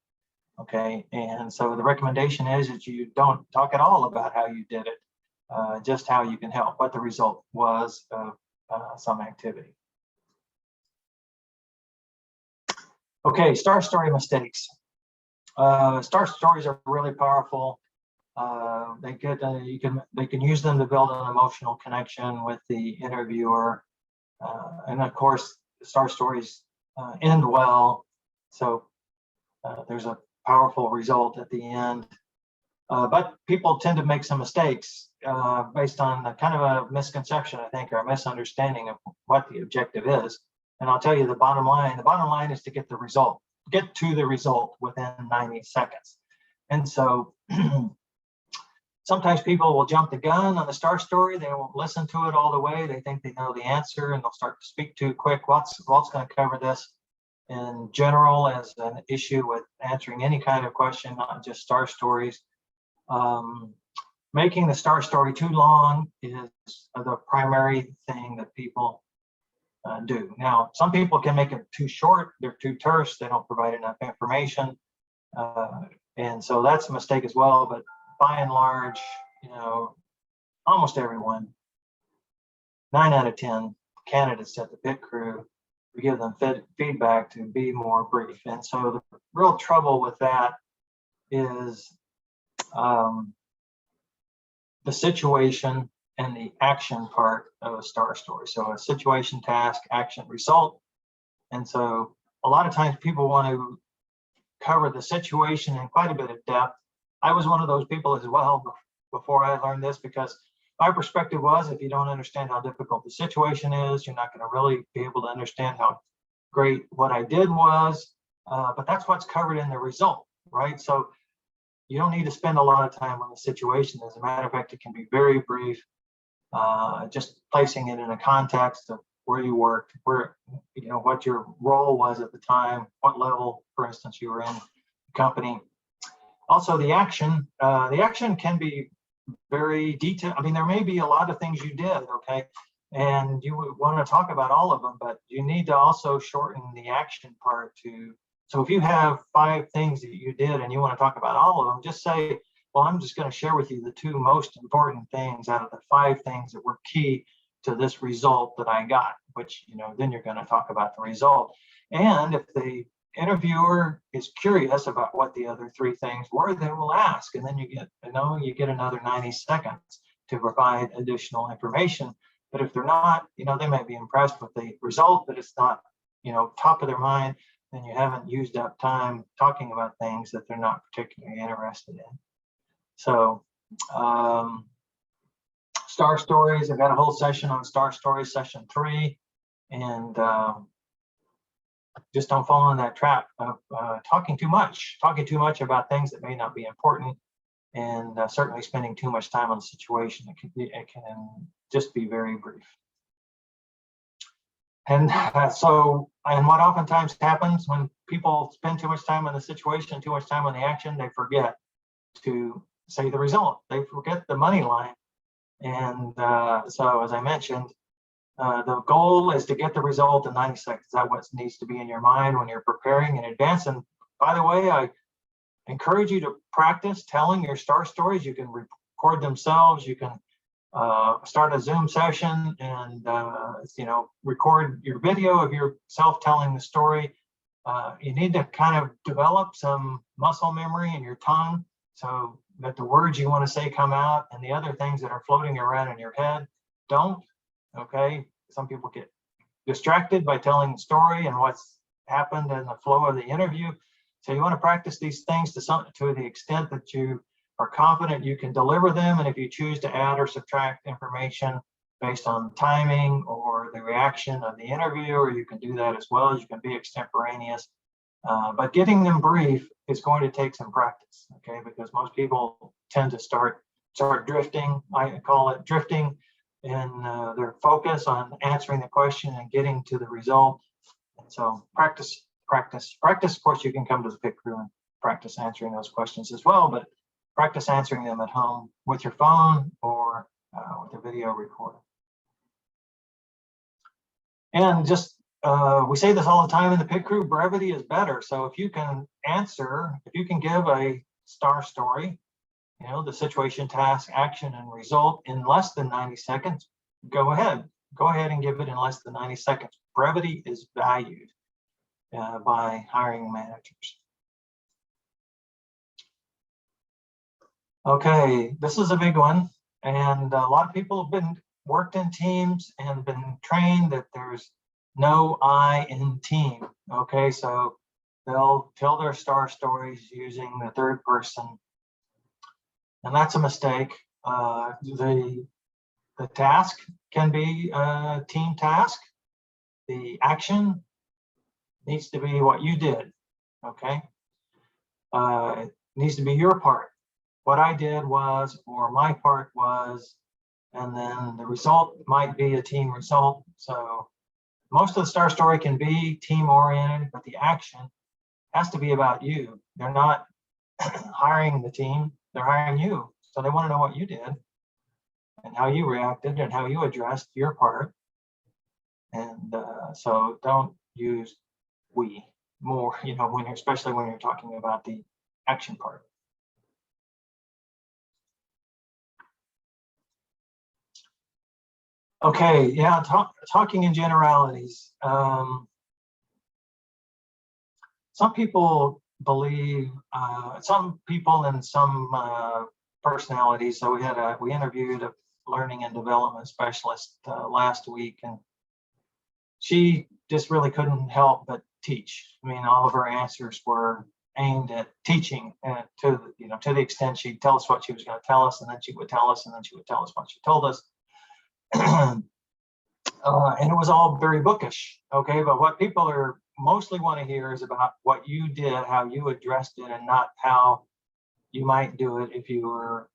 Okay, and so the recommendation is that you don't talk at all about how you did it, just how you can help, what the result was of some activity. Okay, star story mistakes. Star stories are really powerful. They can use them to build an emotional connection with the interviewer, and of course, star stories end well. So there's a powerful result at the end. But people tend to make some mistakes based on kind of a misconception, I think, or a misunderstanding of what the objective is. And I'll tell you the bottom line. The bottom line is to get to the result within 90 seconds. And so sometimes people will jump the gun on the star story. They won't listen to it all the way. They think they know the answer, and they'll start to speak too quick. Walt's going to cover this in general as an issue with answering any kind of question, not just star stories. Making the star story too long is the primary thing that people do. Now, some people can make it too short. They're too terse. They don't provide enough information. And so that's a mistake as well. But by and large, almost everyone, 9 out of 10 candidates at the pit crew, we give them feedback to be more brief. And so the real trouble with that is the situation and the action part of a STAR story. So a situation, task, action, result. And so a lot of times people want to cover the situation in quite a bit of depth. I was one of those people as well before I learned this, because my perspective was, if you don't understand how difficult the situation is, you're not going to really be able to understand how great what I did was. But that's what's covered in the result, right? So you don't need to spend a lot of time on the situation. As a matter of fact, it can be very brief, just placing it in a context of where you worked, where, what your role was at the time, what level, for instance, you were in the company. Also, the action can be very detailed. I mean, there may be a lot of things you did, okay, and you would want to talk about all of them, but you need to also shorten the action part to. So if you have 5 things that you did and you want to talk about all of them, just say, well, I'm just going to share with you the 2 most important things out of the 5 things that were key to this result that I got, which, then you're going to talk about the result. And if the interviewer is curious about what the other 3 things were, they will ask, and then you get another 90 seconds to provide additional information. But if they're not, they may be impressed with the result, but it's not, top of their mind, then you haven't used up time talking about things that they're not particularly interested in. So STAR stories, I've got a whole session on STAR stories, session 3, and just don't fall in that trap of talking too much about things that may not be important, and certainly spending too much time on the situation. It can just be very brief. And and what oftentimes happens when people spend too much time on the situation, too much time on the action, they forget to say the result. They forget the money line. And so, as I mentioned, the goal is to get the result in 90 seconds. That's what needs to be in your mind when you're preparing in advance. And by the way, I encourage you to practice telling your STAR stories. You can record themselves. You can start a Zoom session and record your video of yourself telling the story. You need to kind of develop some muscle memory in your tongue so that the words you want to say come out, and the other things that are floating around in your head don't. Okay, some people get distracted by telling the story and what's happened in the flow of the interview. So you want to practice these things to the extent that you are confident you can deliver them. And if you choose to add or subtract information based on timing or the reaction of the interviewer, you can do that as well. You can be extemporaneous. But getting them brief is going to take some practice, okay? Because most people tend to start drifting. I call it drifting in their focus on answering the question and getting to the result. And so practice. Of course, you can come to the pit crew and practice answering those questions as well, but practice answering them at home with your phone or with a video recorder. And just, we say this all the time in the pit crew, brevity is better. So if you can give a STAR story, the situation, task, action, and result in less than 90 seconds, go ahead and give it in less than 90 seconds. Brevity is valued by hiring managers. Okay, this is a big one, and a lot of people have worked in teams and been trained that there's no I in team. Okay, so they'll tell their STAR stories using the third person, and that's a mistake. The task can be a team task. The action needs to be what you did. Okay, it needs to be your part. What I did was, or my part was, and then the result might be a team result. So most of the STAR story can be team oriented, but the action has to be about you. They're not hiring the team, they're hiring you. So they want to know what you did and how you reacted and how you addressed your part. And so don't use we more, especially when you're talking about the action part. Okay, yeah, talking in generalities. Some people believe, some people and some personalities. So we interviewed learning and development specialist last week, and she just really couldn't help but teach. I mean, all of her answers were aimed at teaching, and to the extent she'd tell us what she was going to tell us, and then she would tell us, and then she would tell us what she told us. And it was all very bookish, okay? But what people are mostly want to hear is about what you did, how you addressed it, and not how you might do it if you were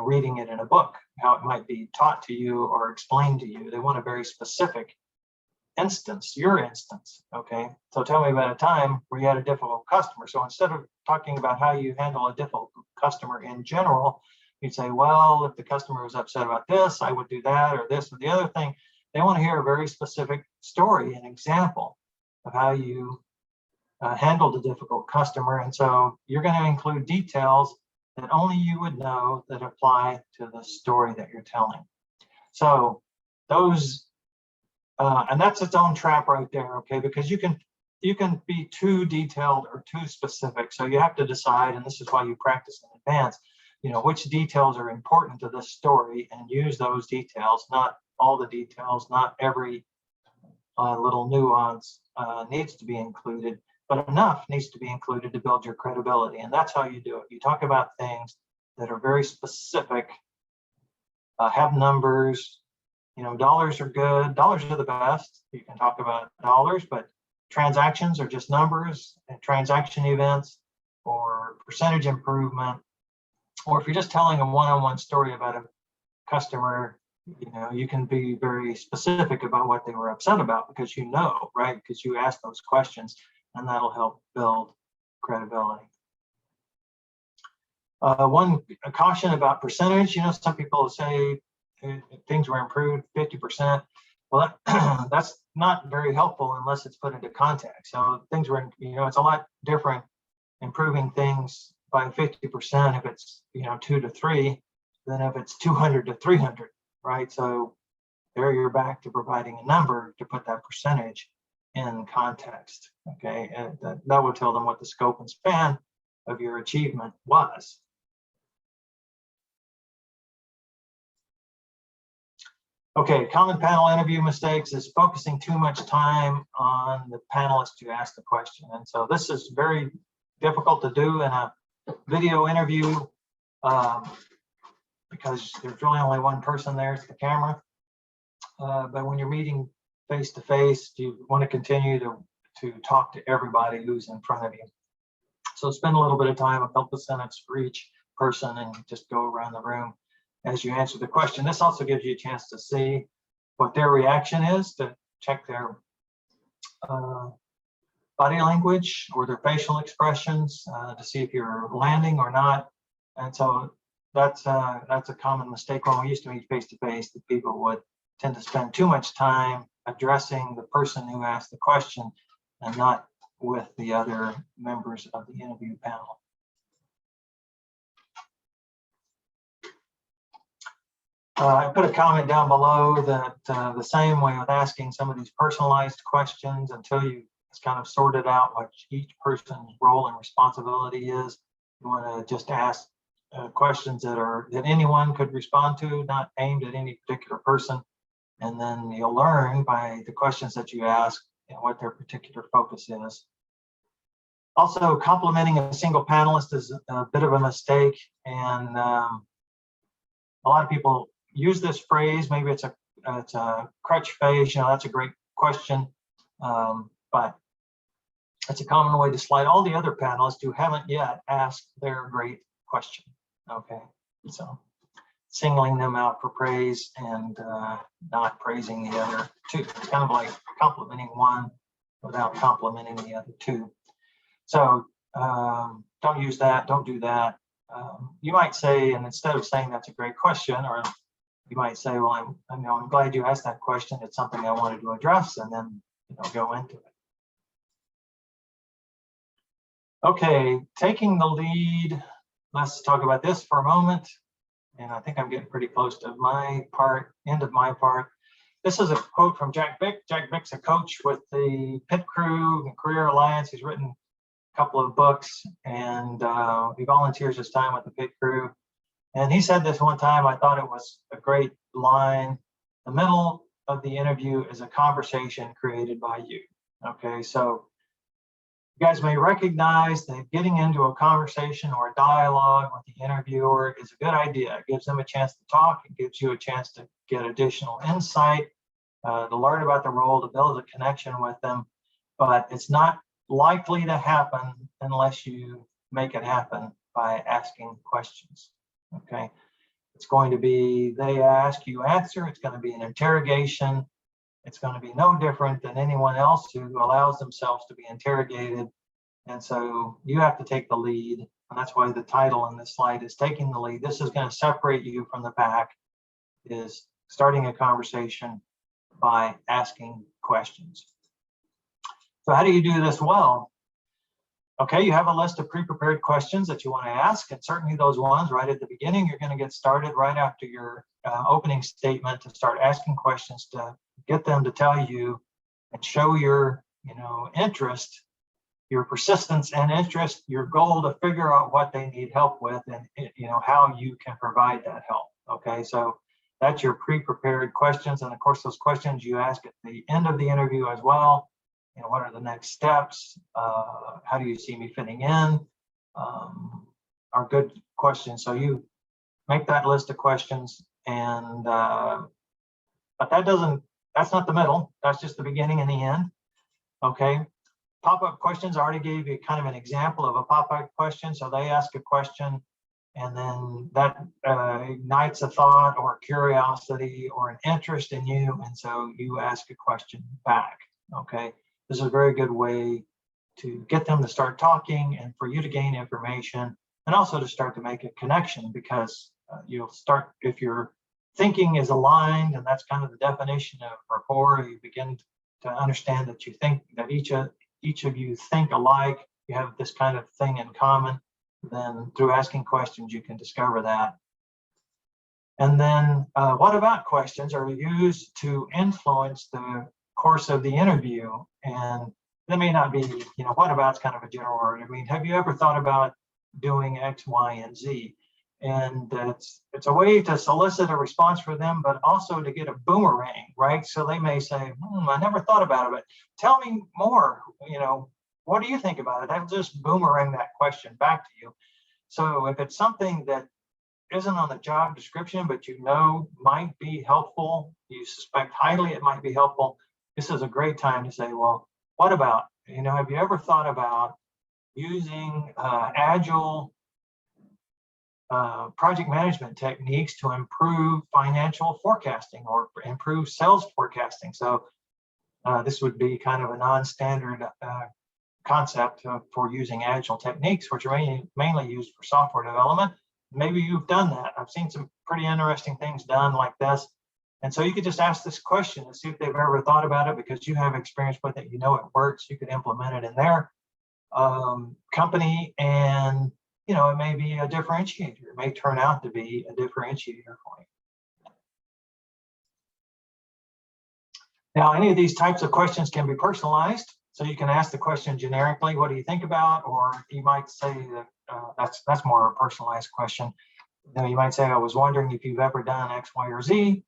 reading it in a book, how it might be taught to you or explained to you. They want a very specific instance, your instance, okay? So tell me about a time where you had a difficult customer. So instead of talking about how you handle a difficult customer in general, you'd say, well, if the customer was upset about this, I would do that, or this or the other thing. They want to hear a very specific story, an example of how you handled a difficult customer. And so you're going to include details that only you would know that apply to the story that you're telling. So those, and that's its own trap right there, okay? Because you can be too detailed or too specific. So you have to decide, and this is why you practice in advance, which details are important to this story, and use those details, not all the details, not every little nuance needs to be included, but enough needs to be included to build your credibility. And that's how you do it. You talk about things that are very specific, have numbers. Dollars are good. Dollars are the best. You can talk about dollars, but transactions are just numbers, and transaction events, or percentage improvement. Or if you're just telling a one-on-one story about a customer, you can be very specific about what they were upset about, because right? Because you asked those questions, and that'll help build credibility. A caution about percentage, some people say things were improved 50%. Well, that's not very helpful unless it's put into context. So things were, it's a lot different improving things by 50% if it's 2 to 3 than if it's 200 to 300, right? So there you're back to providing a number to put that percentage in context, okay? And that will tell them what the scope and span of your achievement was. Okay, common panel interview mistakes is focusing too much time on the panelist who asked the question. And so this is very difficult to do in a video interview because there's really only one person there, it's the camera. But when you're meeting face to face, you want to continue to talk to everybody who's in front of you. So spend a little bit of time, a couple of sentences for each person, and just go around the room as you answer the question. This also gives you a chance to see what their reaction is, to check their body language or their facial expressions to see if you're landing or not. And so that's a common mistake when we used to meet face to face, that people would tend to spend too much time addressing the person who asked the question and not with the other members of the interview panel. I put a comment down below that the same way with asking some of these personalized questions, until you kind of sorted out what each person's role and responsibility is, you want to just ask questions that anyone could respond to, not aimed at any particular person. And then you'll learn by the questions that you ask what their particular focus is. Also, complimenting a single panelist is a bit of a mistake, and a lot of people use this phrase. Maybe it's a crutch phase. That's a great question, but it's a common way to slight all the other panelists who haven't yet asked their great question. Okay, so singling them out for praise and not praising the other two. It's kind of like complimenting one without complimenting the other two. So don't use that, don't do that. You might say, and instead of saying that's a great question, or you might say, well, I'm glad you asked that question. It's something I wanted to address, and then go into it. Okay, taking the lead. Let's talk about this for a moment. And I think I'm getting pretty close to my part, end of my part. This is a quote from Jack Bick. Jack Bick's a coach with the Pit Crew and Career Alliance. He's written a couple of books, and he volunteers his time with the Pit Crew. And he said this one time, I thought it was a great line. The middle of the interview is a conversation created by you. Okay, so you guys may recognize that getting into a conversation or a dialogue with the interviewer is a good idea. It gives them a chance to talk. It gives you a chance to get additional insight, to learn about the role, to build a connection with them. But it's not likely to happen unless you make it happen by asking questions. Okay, it's going to be they ask, you answer. It's going to be an interrogation. It's going to be no different than anyone else who allows themselves to be interrogated. And so you have to take the lead. And that's why the title on this slide is Taking the Lead. This is going to separate you from the pack, is starting a conversation by asking questions. So how do you do this well? Okay, you have a list of pre-prepared questions that you want to ask, and certainly those ones right at the beginning, you're going to get started right after your opening statement to start asking questions to get them to tell you and show your, interest, your persistence and interest, your goal to figure out what they need help with and, how you can provide that help. Okay, so that's your pre-prepared questions. And of course, those questions you ask at the end of the interview as well. What are the next steps? How do you see me fitting in? Are good questions. So you make that list of questions, and but that's not the middle. That's just the beginning and the end. Okay. Pop-up questions, I already gave you kind of an example of a pop-up question. So they ask a question, and then that ignites a thought or curiosity or an interest in you. And so you ask a question back. Okay. This is a very good way to get them to start talking and for you to gain information, and also to start to make a connection, because you'll start, if your thinking is aligned, and that's kind of the definition of rapport, you begin to understand that you think that each of you think alike, you have this kind of thing in common, then through asking questions, you can discover that. And then what about questions are used to influence the course of the interview? And that may not be, what about's kind of a general word. I mean, have you ever thought about doing X, Y, and Z? And it's a way to solicit a response for them, but also to get a boomerang, right? So they may say, I never thought about it, but tell me more, what do you think about it? I'll just boomerang that question back to you. So if it's something that isn't on the job description, but might be helpful, you suspect highly it might be helpful, this is a great time to say, well, what about, have you ever thought about using agile project management techniques to improve financial forecasting or improve sales forecasting? So this would be kind of a non-standard concept for using agile techniques, which are mainly used for software development. Maybe you've done that. I've seen some pretty interesting things done like this. And so you could just ask this question and see if they've ever thought about it, because you have experience with it. It works. You could implement it in their company, and it may be a differentiator. It may turn out to be a differentiator for you. Now, any of these types of questions can be personalized. So you can ask the question generically, what do you think about? Or you might say that that's more a personalized question. You might say, I was wondering if you've ever done X, Y, or Z.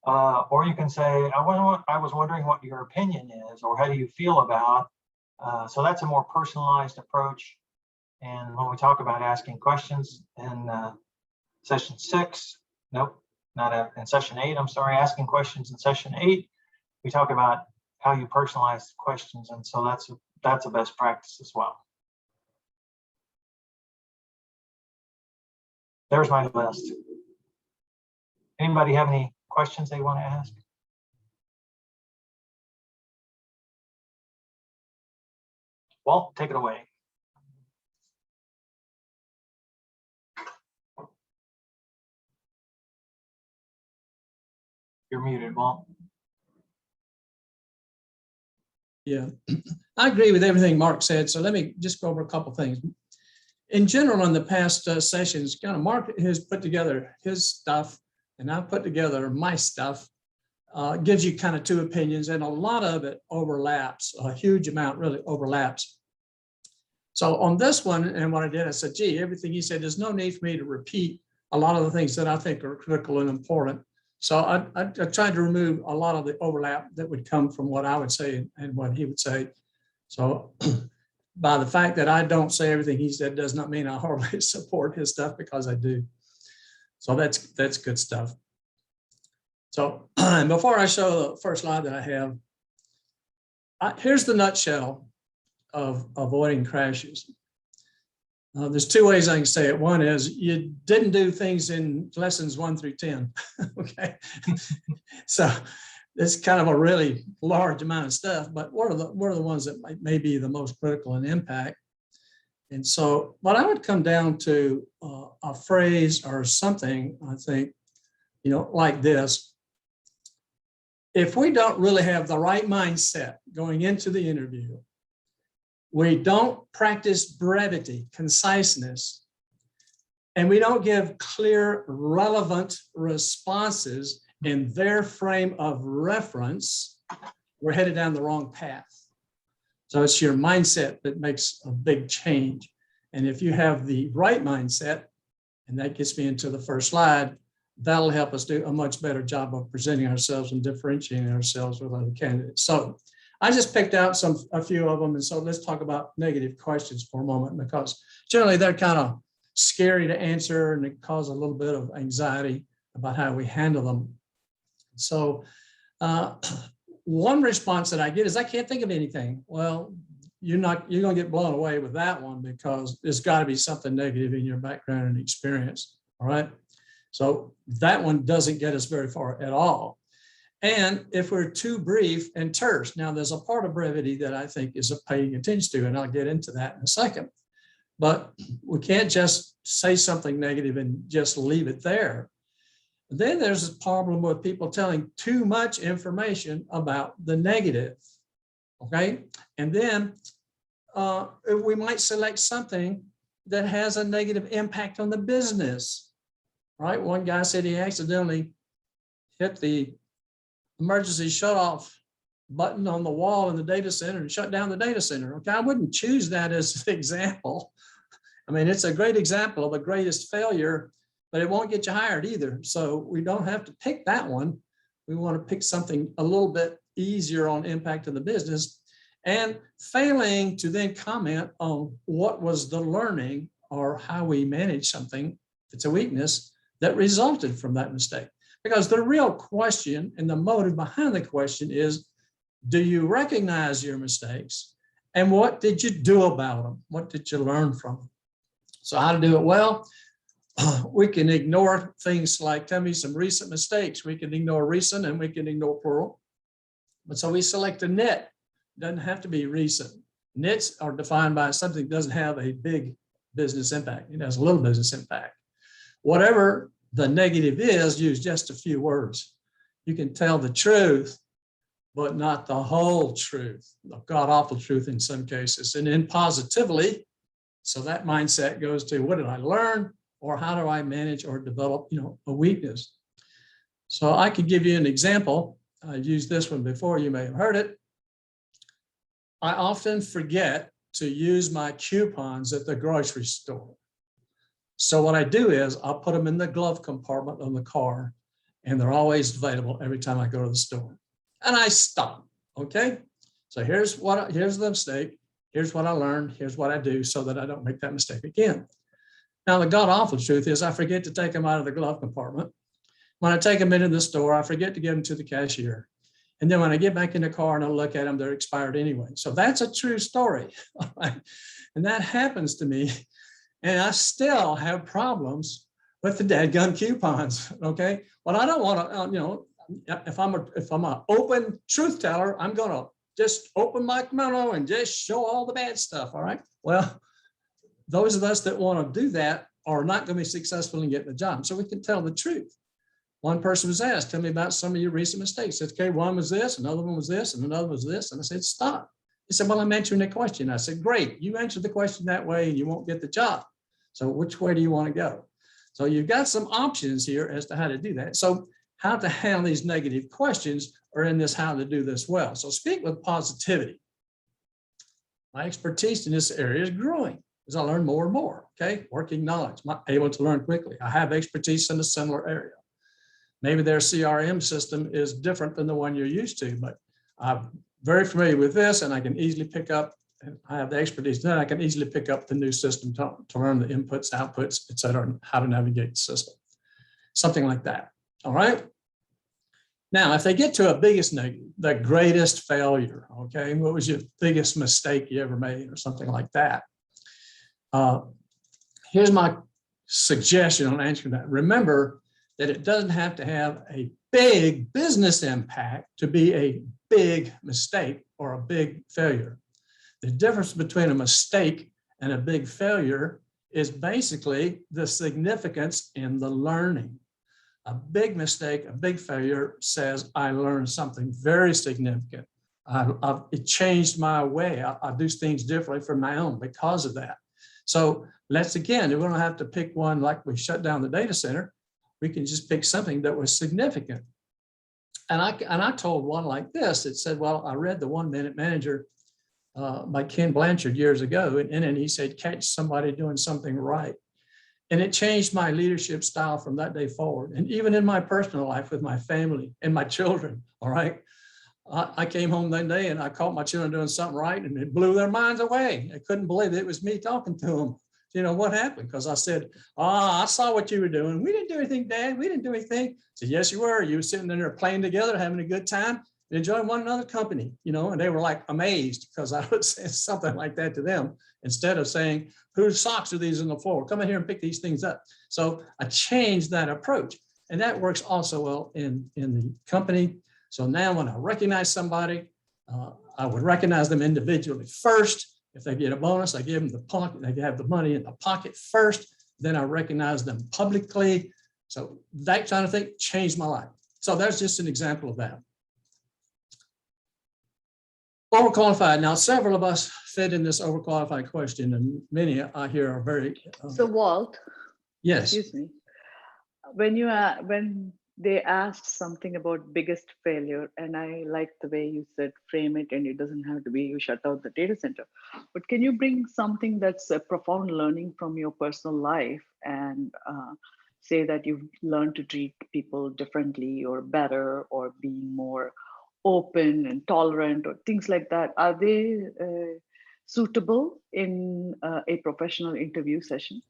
Or you can say, I was wondering what your opinion is, or how do you feel about? So that's a more personalized approach. And when we talk about asking questions in session 6, in session 8, asking questions in session 8, we talk about how you personalize questions. And so that's a best practice as well. There's my list. Anybody have any questions they want to ask? Walt, take it away. You're muted, Walt. Yeah, I agree with everything Mark said. So let me just go over a couple things. In general, in the past sessions, kind of Mark has put together his stuff, and I've put together my stuff. Gives you kind of two opinions, and a lot of it overlaps. A huge amount really overlaps. So on this one, and what I did, I said, gee, everything he said, there's no need for me to repeat a lot of the things that I think are critical and important. So I tried to remove a lot of the overlap that would come from what I would say and what he would say. So by the fact that I don't say everything he said does not mean I hardly support his stuff, because I do. So that's good stuff. So before I show the first slide that I have, here's the nutshell of avoiding crashes. There's two ways I can say it. One is you didn't do things in lessons 1 through 10. Okay. So it's kind of a really large amount of stuff, but what are the ones that may be the most critical in impact? And so, but I would come down to a phrase or something, I think, like this. If we don't really have the right mindset going into the interview, we don't practice brevity, conciseness, and we don't give clear, relevant responses in their frame of reference, we're headed down the wrong path. So it's your mindset that makes a big change. And if you have the right mindset, and that gets me into the first slide, that'll help us do a much better job of presenting ourselves and differentiating ourselves with other candidates. So I just picked out a few of them. And so let's talk about negative questions for a moment, because generally they're kind of scary to answer and it causes a little bit of anxiety about how we handle them. So one response that I get is, I can't think of anything. Well, you're going to get blown away with that one, because there's got to be something negative in your background and experience. All right. So that one doesn't get us very far at all. And if we're too brief and terse, now there's a part of brevity that I think is paying attention to, and I'll get into that in a second. But we can't just say something negative and just leave it there. Then there's a problem with people telling too much information about the negative, okay? And then we might select something that has a negative impact on the business, right? One guy said he accidentally hit the emergency shut-off button on the wall in the data center and shut down the data center, okay? I wouldn't choose that as an example. I mean, it's a great example of the greatest failure, but it won't get you hired either. So we don't have to pick that one. We want to pick something a little bit easier on impact of the business, and failing to then comment on what was the learning or how we manage something, if it's a weakness, that resulted from that mistake. Because the real question and the motive behind the question is, do you recognize your mistakes? And what did you do about them? What did you learn from them? So how to do it well? We can ignore things like, tell me some recent mistakes. We can ignore recent and we can ignore plural. But so we select a nit. Doesn't have to be recent. Nits are defined by something that doesn't have a big business impact. It has a little business impact. Whatever the negative is, use just a few words. You can tell the truth, but not the whole truth, the god-awful truth in some cases. And then positively, so that mindset goes to, what did I learn? Or how do I manage or develop, a weakness? So I could give you an example. I used this one before, you may have heard it. I often forget to use my coupons at the grocery store. So what I do is I'll put them in the glove compartment on the car, and they're always available every time I go to the store. And I stop, okay? So here's the mistake. Here's what I learned. Here's what I do so that I don't make that mistake again. Now, the god-awful truth is I forget to take them out of the glove compartment. When I take them into the store, I forget to give them to the cashier. And then when I get back in the car and I look at them, they're expired anyway. So that's a true story. And that happens to me. And I still have problems with the dadgum coupons, okay? Well, I don't want to, if I'm an open truth teller, I'm going to just open my kimono and just show all the bad stuff, all right? Well, those of us that want to do that are not going to be successful in getting the job. So we can tell the truth. One person was asked, tell me about some of your recent mistakes. I said, okay, one was this, another one was this, and another was this. And I said, stop. He said, well, I'm answering the question. I said, great. You answered the question that way and you won't get the job. So which way do you want to go? So you've got some options here as to how to do that. So how to handle these negative questions are in this how to do this well. So speak with positivity. My expertise in this area is growing. is I learn more and more, okay? Working knowledge, able to learn quickly. I have expertise in a similar area. Maybe their CRM system is different than the one you're used to, but I'm very familiar with this and I can easily pick up, and I have the expertise, then I can easily pick up the new system to learn the inputs, outputs, et cetera, and how to navigate the system. Something like that, all right? Now, if they get to a biggest negative, the greatest failure, okay, what was your biggest mistake you ever made or something like that? Here's my suggestion on answering that. Remember that it doesn't have to have a big business impact to be a big mistake or a big failure. The difference between a mistake and a big failure is basically the significance in the learning. A big mistake, a big failure says I learned something very significant. It changed my way. I do things differently from my own because of that. So let's again, we don't have to pick one like we shut down the data center. We can just pick something that was significant. And I told one like this. It said, well, I read the 1 Minute Manager by Ken Blanchard years ago. And then he said, catch somebody doing something right. And it changed my leadership style from that day forward. And even in my personal life with my family and my children, all right? I came home that day and I caught my children doing something right and it blew their minds away. I couldn't believe it was me talking to them. You know, what happened? Because I said, I saw what you were doing. We didn't do anything, Dad. We didn't do anything. I said, yes, you were. You were sitting in there playing together, having a good time, enjoying one another's company, you know, and they were like amazed because I would say something like that to them instead of saying, whose socks are these on the floor? Come in here and pick these things up. So I changed that approach. And that works also well in the company. So now when I recognize somebody, I would recognize them individually first. If they get a bonus, I give them the pocket, they have the money in the pocket first, then I recognize them publicly. So that kind of thing changed my life. So that's just an example of that. Overqualified. Now, several of us fit in this overqualified question, and many I hear are very. So Walt, Yes. excuse me, when they asked something about biggest failure, and I like the way you said frame it, and it doesn't have to be you shut out the data center, but can you bring something that's a profound learning from your personal life and say that you've learned to treat people differently or better or being more open and tolerant or things like that? Are they suitable in a professional interview session?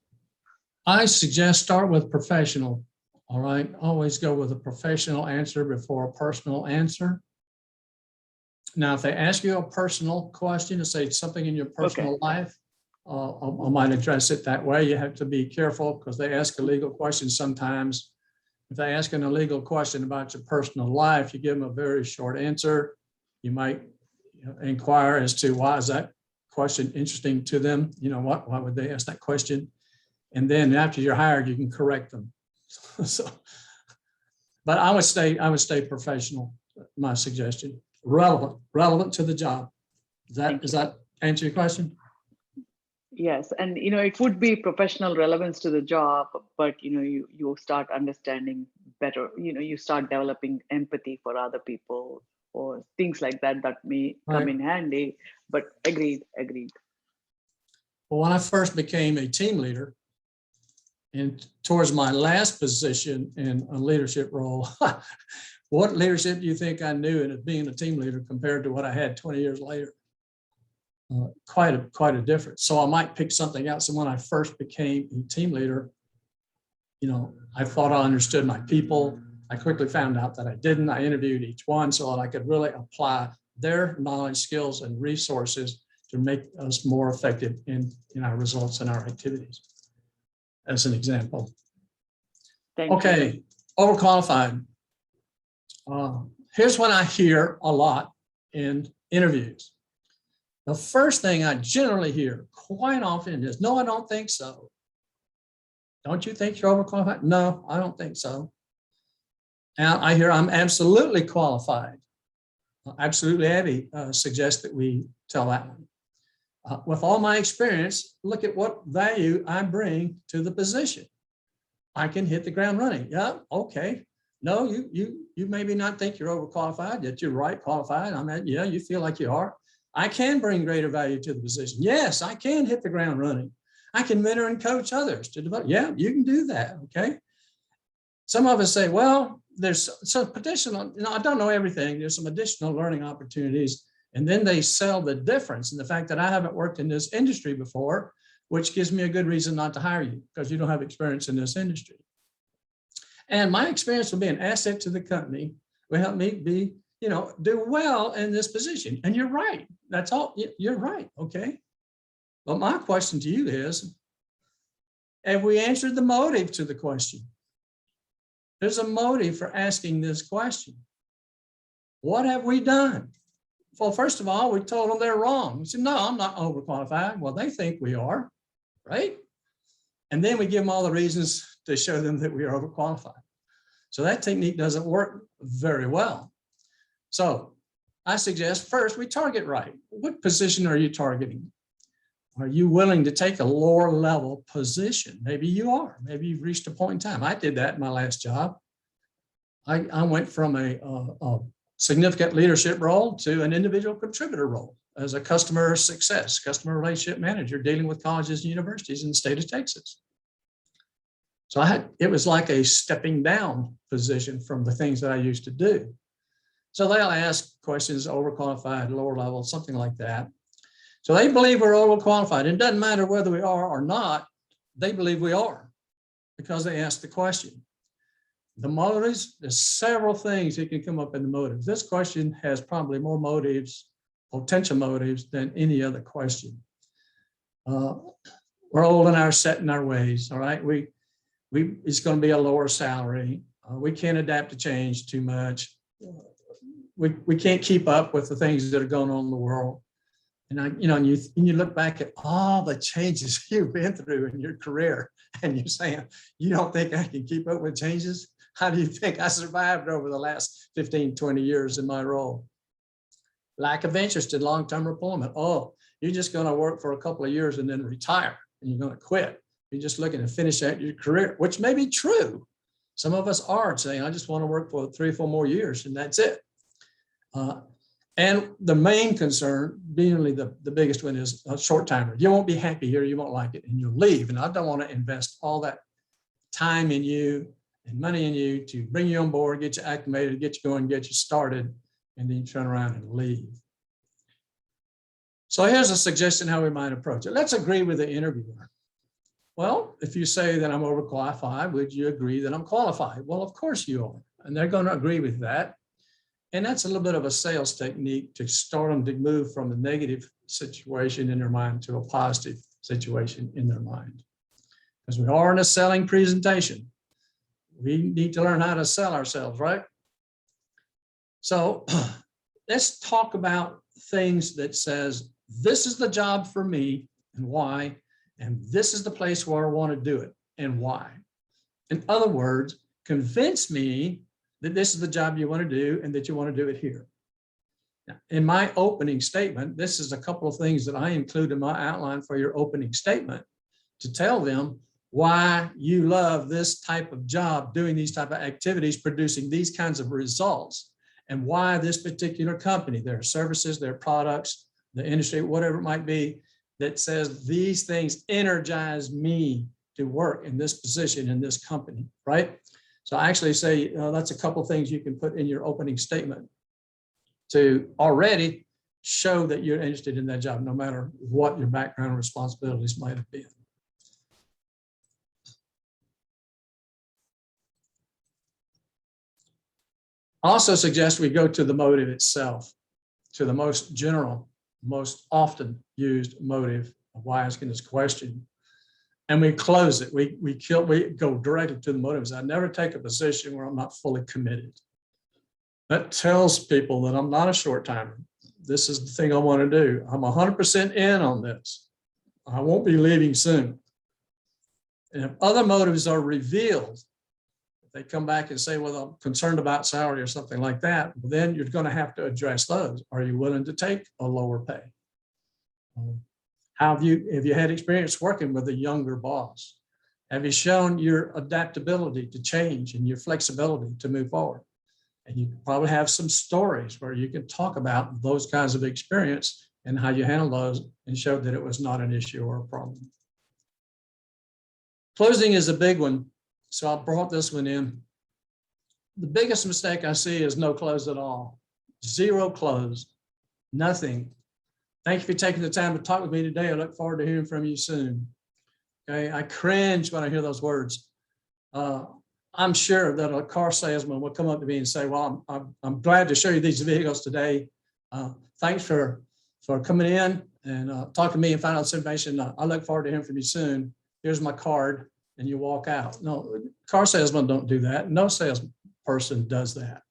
I suggest start with professional. All right, always go with a professional answer before a personal answer. Now, if they ask you a personal question to say something in your personal life, I might address it that way. You have to be careful because they ask a legal question sometimes. If they ask an illegal question about your personal life, you give them a very short answer. You might inquire as to why is that question interesting to them? You know, why would they ask that question? And then after you're hired, you can correct them. So, but I would stay professional. My suggestion, relevant to the job. Does that answer your question? Yes, and it would be professional relevance to the job, but you start understanding better. You start developing empathy for other people or things like that may come in handy. But agreed. Well, when I first became a team leader, and towards my last position in a leadership role, what leadership do you think I knew in being a team leader compared to what I had 20 years later? Quite a difference. So I might pick something out. So when I first became a team leader, I thought I understood my people. I quickly found out that I didn't. I interviewed each one so that I could really apply their knowledge, skills, and resources to make us more effective in our results and our activities. As an example. Okay, overqualified. Here's what I hear a lot in interviews. The first thing I generally hear quite often is, no, I don't think so. Don't you think you're overqualified? No, I don't think so. And I hear I'm absolutely qualified. Absolutely, Abby suggests that we tell that one. With all my experience, look at what value I bring to the position. I can hit the ground running. Yeah, okay. No, you maybe not think you're overqualified, that you're right qualified. You feel like you are. I can bring greater value to the position. Yes, I can hit the ground running. I can mentor and coach others to develop. Yeah, you can do that. Okay. Some of us say, well, there's some additional, I don't know everything. There's some additional learning opportunities. And then they sell the difference in the fact that I haven't worked in this industry before, which gives me a good reason not to hire you because you don't have experience in this industry. And my experience will be an asset to the company, will help me be, do well in this position. And you're right. That's all. You're right. Okay. But my question to you is, have we answered the motive to the question? There's a motive for asking this question. What have we done? Well, first of all, we told them they're wrong. We said, no, I'm not overqualified. Well, they think we are, right? And then we give them all the reasons to show them that we are overqualified. So that technique doesn't work very well. So I suggest first we target right. What position are you targeting? Are you willing to take a lower level position? Maybe you are. Maybe you've reached a point in time. I did that in my last job. I went from a significant leadership role to an individual contributor role as a customer relationship manager dealing with colleges and universities in the state of Texas. So it was like a stepping down position from the things that I used to do. So they'll ask questions, overqualified, lower level, something like that. So they believe we're overqualified. It doesn't matter whether we are or not, they believe we are because they asked the question. The motives, there's several things that can come up in the motives. This question has probably more motives, potential motives, than any other question. We're old and are set in our ways, all right? It's going to be a lower salary. We can't adapt to change too much. We can't keep up with the things that are going on in the world. And you look back at all the changes you've been through in your career, and you're saying, you don't think I can keep up with changes? How do you think I survived over the last 15, 20 years in my role? Lack of interest in long-term employment. Oh, you're just going to work for a couple of years and then retire, and you're going to quit. You're just looking to finish out your career, which may be true. Some of us are saying, I just want to work for 3 or 4 more years, and that's it. And the main concern, being the biggest one, is a short timer. You won't be happy here, you won't like it, and you'll leave. And I don't want to invest all that time in you and money in you to bring you on board, get you acclimated, get you going, get you started, and then you turn around and leave. So here's a suggestion how we might approach it. Let's agree with the interviewer. Well, if you say that I'm overqualified, would you agree that I'm qualified? Well, of course you are. And they're going to agree with that. And that's a little bit of a sales technique to start them to move from a negative situation in their mind to a positive situation in their mind. Because we are in a selling presentation. We need to learn how to sell ourselves, right? So let's talk about things that says, this is the job for me and why, and this is the place where I want to do it and why. In other words, convince me that this is the job you want to do and that you want to do it here. Now, in my opening statement, this is a couple of things that I include in my outline for your opening statement to tell them why you love this type of job, doing these type of activities, producing these kinds of results, and why this particular company, their services, their products, the industry, whatever it might be, that says these things energize me to work in this position in this company, right? So I actually say that's a couple of things you can put in your opening statement to already show that you're interested in that job, no matter what your background responsibilities might have been. I also suggest we go to the motive itself, to the most general, most often used motive of why asking this question. And we close it. We go directly to the motives. I never take a position where I'm not fully committed. That tells people that I'm not a short timer. This is the thing I want to do. I'm 100% in on this. I won't be leaving soon. And if other motives are revealed, if they come back and say, well, I'm concerned about salary or something like that, then you're going to have to address those. Are you willing to take a lower pay? Have you had experience working with a younger boss? Have you shown your adaptability to change and your flexibility to move forward? And you probably have some stories where you can talk about those kinds of experience and how you handle those and show that it was not an issue or a problem. Closing is a big one. So I brought this one in. The biggest mistake I see is no close at all. Zero close, nothing. Thank you for taking the time to talk with me today. I look forward to hearing from you soon. Okay, I cringe when I hear those words. I'm sure that a car salesman will come up to me and say, well, I'm glad to show you these vehicles today. Thanks for coming in and talking to me and find out this information. I look forward to hearing from you soon. Here's my card, and you walk out. No, car salesmen don't do that. No salesperson does that.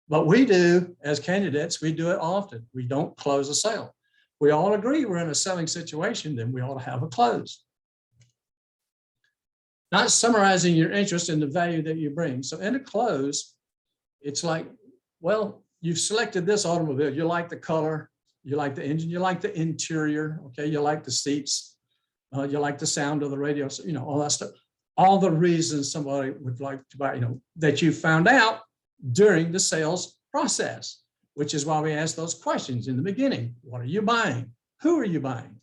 But we do as candidates, we do it often. We don't close a sale. We all agree we're in a selling situation, then we ought to have a close. Not summarizing your interest in the value that you bring. So in a close, it's like, well, you've selected this automobile. You like the color, you like the engine, you like the interior, okay, you like the seats, you like the sound of the radio, so, you know, all that stuff. All the reasons somebody would like to buy, you know, that you found out during the sales process, which is why we ask those questions in the beginning. What are you buying? Who are you buying?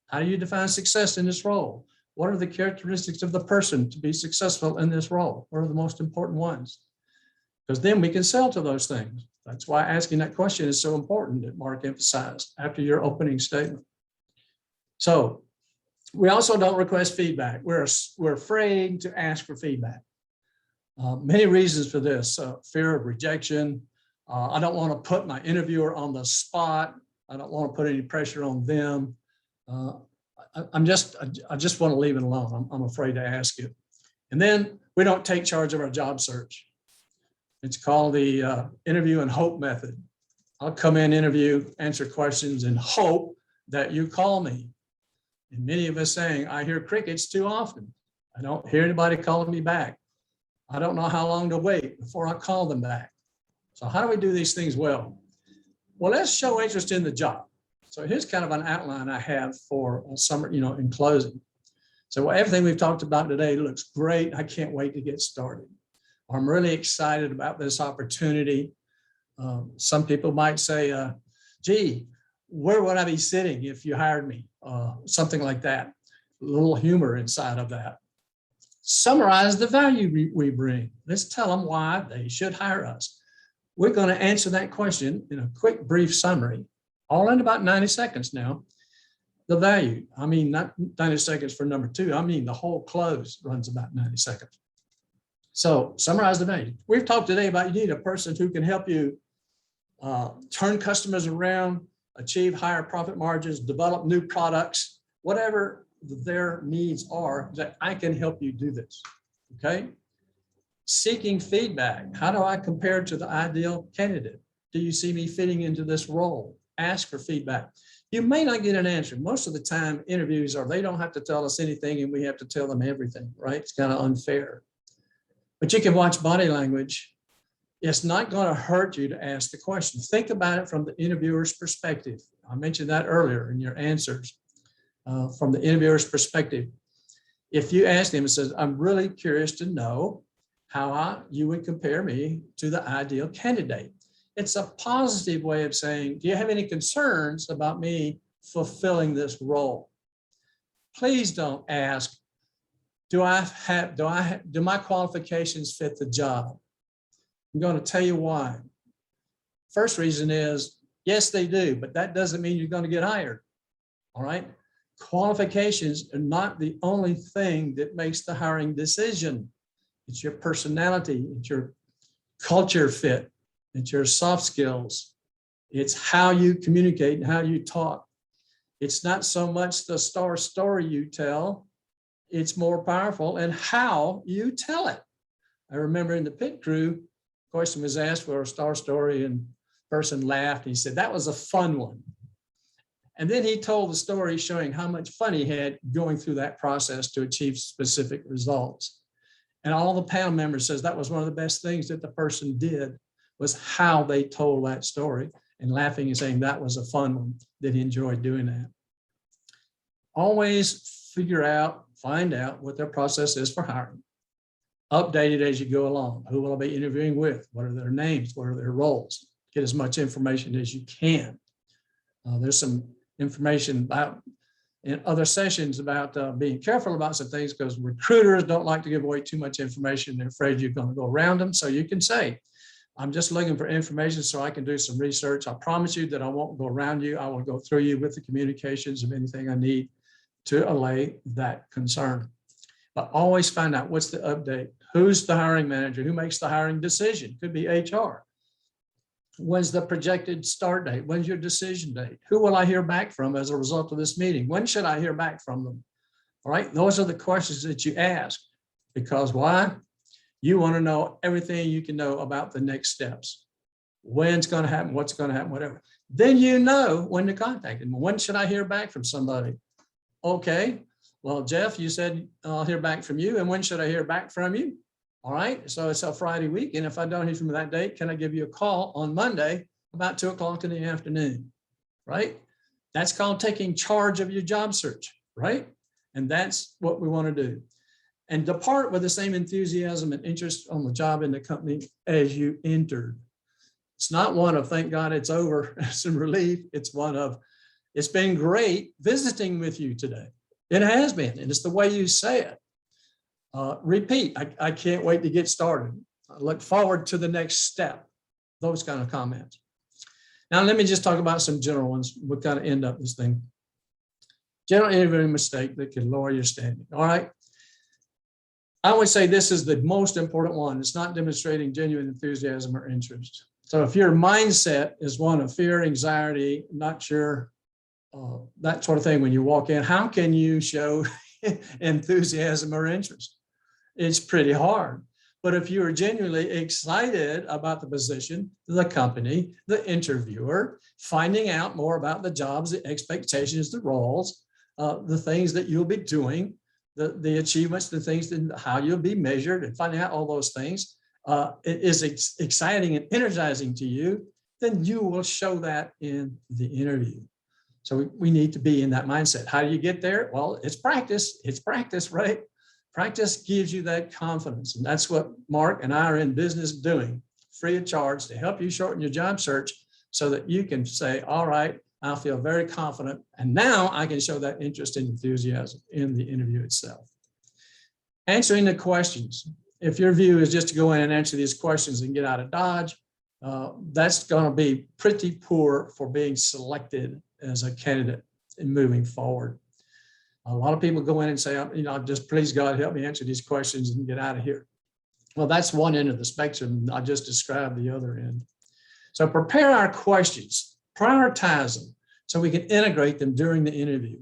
How do you define success in this role? What are the characteristics of the person to be successful in this role? What are the most important ones? Because then we can sell to those things. That's why asking that question is so important that Mark emphasized after your opening statement. So we also don't request feedback. We're afraid to ask for feedback. Many reasons for this: fear of rejection. I don't want to put my interviewer on the spot. I don't want to put any pressure on them. I just want to leave it alone. I'm afraid to ask it. And then we don't take charge of our job search. It's called the interview and hope method. I'll come in, interview, answer questions, and hope that you call me. And many of us saying, I hear crickets too often. I don't hear anybody calling me back. I don't know how long to wait before I call them back. So how do we do these things well? Well, let's show interest in the job. So here's kind of an outline I have for summer, you know, in closing. So well, everything we've talked about today looks great. I can't wait to get started. I'm really excited about this opportunity. Some people might say, gee, where would I be sitting if you hired me? Something like that. A little humor inside of that. Summarize the value we bring. Let's tell them why they should hire us. We're going to answer that question in a quick, brief summary, all in about 90 seconds now. The value, I mean, not 90 seconds for number two. I mean, the whole close runs about 90 seconds. So summarize the value. We've talked today about you need a person who can help you turn customers around, achieve higher profit margins, develop new products, whatever their needs are, that I can help you do this, okay? Seeking feedback. How do I compare to the ideal candidate? Do you see me fitting into this role? Ask for feedback. You may not get an answer. Most of the time, interviews are, they don't have to tell us anything and we have to tell them everything, right? It's kind of unfair. But you can watch body language. It's not going to hurt you to ask the question. Think about it from the interviewer's perspective. I mentioned that earlier in your answers. From the interviewer's perspective, if you ask them and says, I'm really curious to know how you would compare me to the ideal candidate. It's a positive way of saying, do you have any concerns about me fulfilling this role? Please don't ask, do my qualifications fit the job? I'm going to tell you why. First reason is, yes, they do, but that doesn't mean you're going to get hired. All right. Qualifications are not the only thing that makes the hiring decision. It's your personality, it's your culture fit, it's your soft skills. It's how you communicate and how you talk. It's not so much the story you tell, it's more powerful in how you tell it. I remember in the pit crew, question was asked for a star story and the person laughed. He said, that was a fun one. And then he told the story showing how much fun he had going through that process to achieve specific results. And all the panel members says that was one of the best things that the person did, was how they told that story, and laughing and saying that was a fun one, that he enjoyed doing that. Always find out what their process is for hiring. Update it as you go along. Who will I be interviewing with? What are their names? What are their roles? Get as much information as you can. There's some information about in other sessions about being careful about some things, because recruiters don't like to give away too much information. They're afraid you're going to go around them. So you can say, I'm just looking for information so I can do some research. I promise you that I won't go around you. I will go through you with the communications of anything I need to allay that concern. But always find out what's the update. Who's the hiring manager? Who makes the hiring decision? Could be HR. When's the projected start date? When's your decision date? Who will I hear back from as a result of this meeting? When should I hear back from them? All right, those are the questions that you ask. Because why? You want to know everything you can know about the next steps. When it's going to happen, what's going to happen, whatever. Then you know when to contact them. When should I hear back from somebody? Okay, well, Jeff, you said I'll hear back from you. And when should I hear back from you? All right, so it's a Friday week. And if I don't hear from that date, can I give you a call on Monday about 2 o'clock in the afternoon? Right? That's called taking charge of your job search, right? And that's what we want to do. And depart with the same enthusiasm and interest on the job in the company as you entered. It's not one of, thank God it's over, some relief. It's one of, it's been great visiting with you today. It has been, and it's the way you say it. Repeat, I can't wait to get started. I look forward to the next step. Those kind of comments. Now, let me just talk about some general ones. We'll kind of end up this thing. General interviewing mistake that can lower your standing. All right. I would say this is the most important one. It's not demonstrating genuine enthusiasm or interest. So if your mindset is one of fear, anxiety, not sure, that sort of thing, when you walk in, how can you show enthusiasm or interest? It's pretty hard. But if you are genuinely excited about the position, the company, the interviewer, finding out more about the jobs, the expectations, the roles, the things that you'll be doing, the achievements, the things, that how you'll be measured, and finding out all those things, it is exciting and energizing to you, then you will show that in the interview. So we need to be in that mindset. How do you get there? Well, it's practice. It's practice, right? Practice gives you that confidence. And that's what Mark and I are in business doing, free of charge, to help you shorten your job search so that you can say, all right, I feel very confident. And now I can show that interest and enthusiasm in the interview itself. Answering the questions. If your view is just to go in and answer these questions and get out of Dodge, that's going to be pretty poor for being selected as a candidate in moving forward. A lot of people go in and say, you know, just please God, help me answer these questions and get out of here. Well, that's one end of the spectrum. I just described the other end. So prepare our questions, prioritize them so we can integrate them during the interview.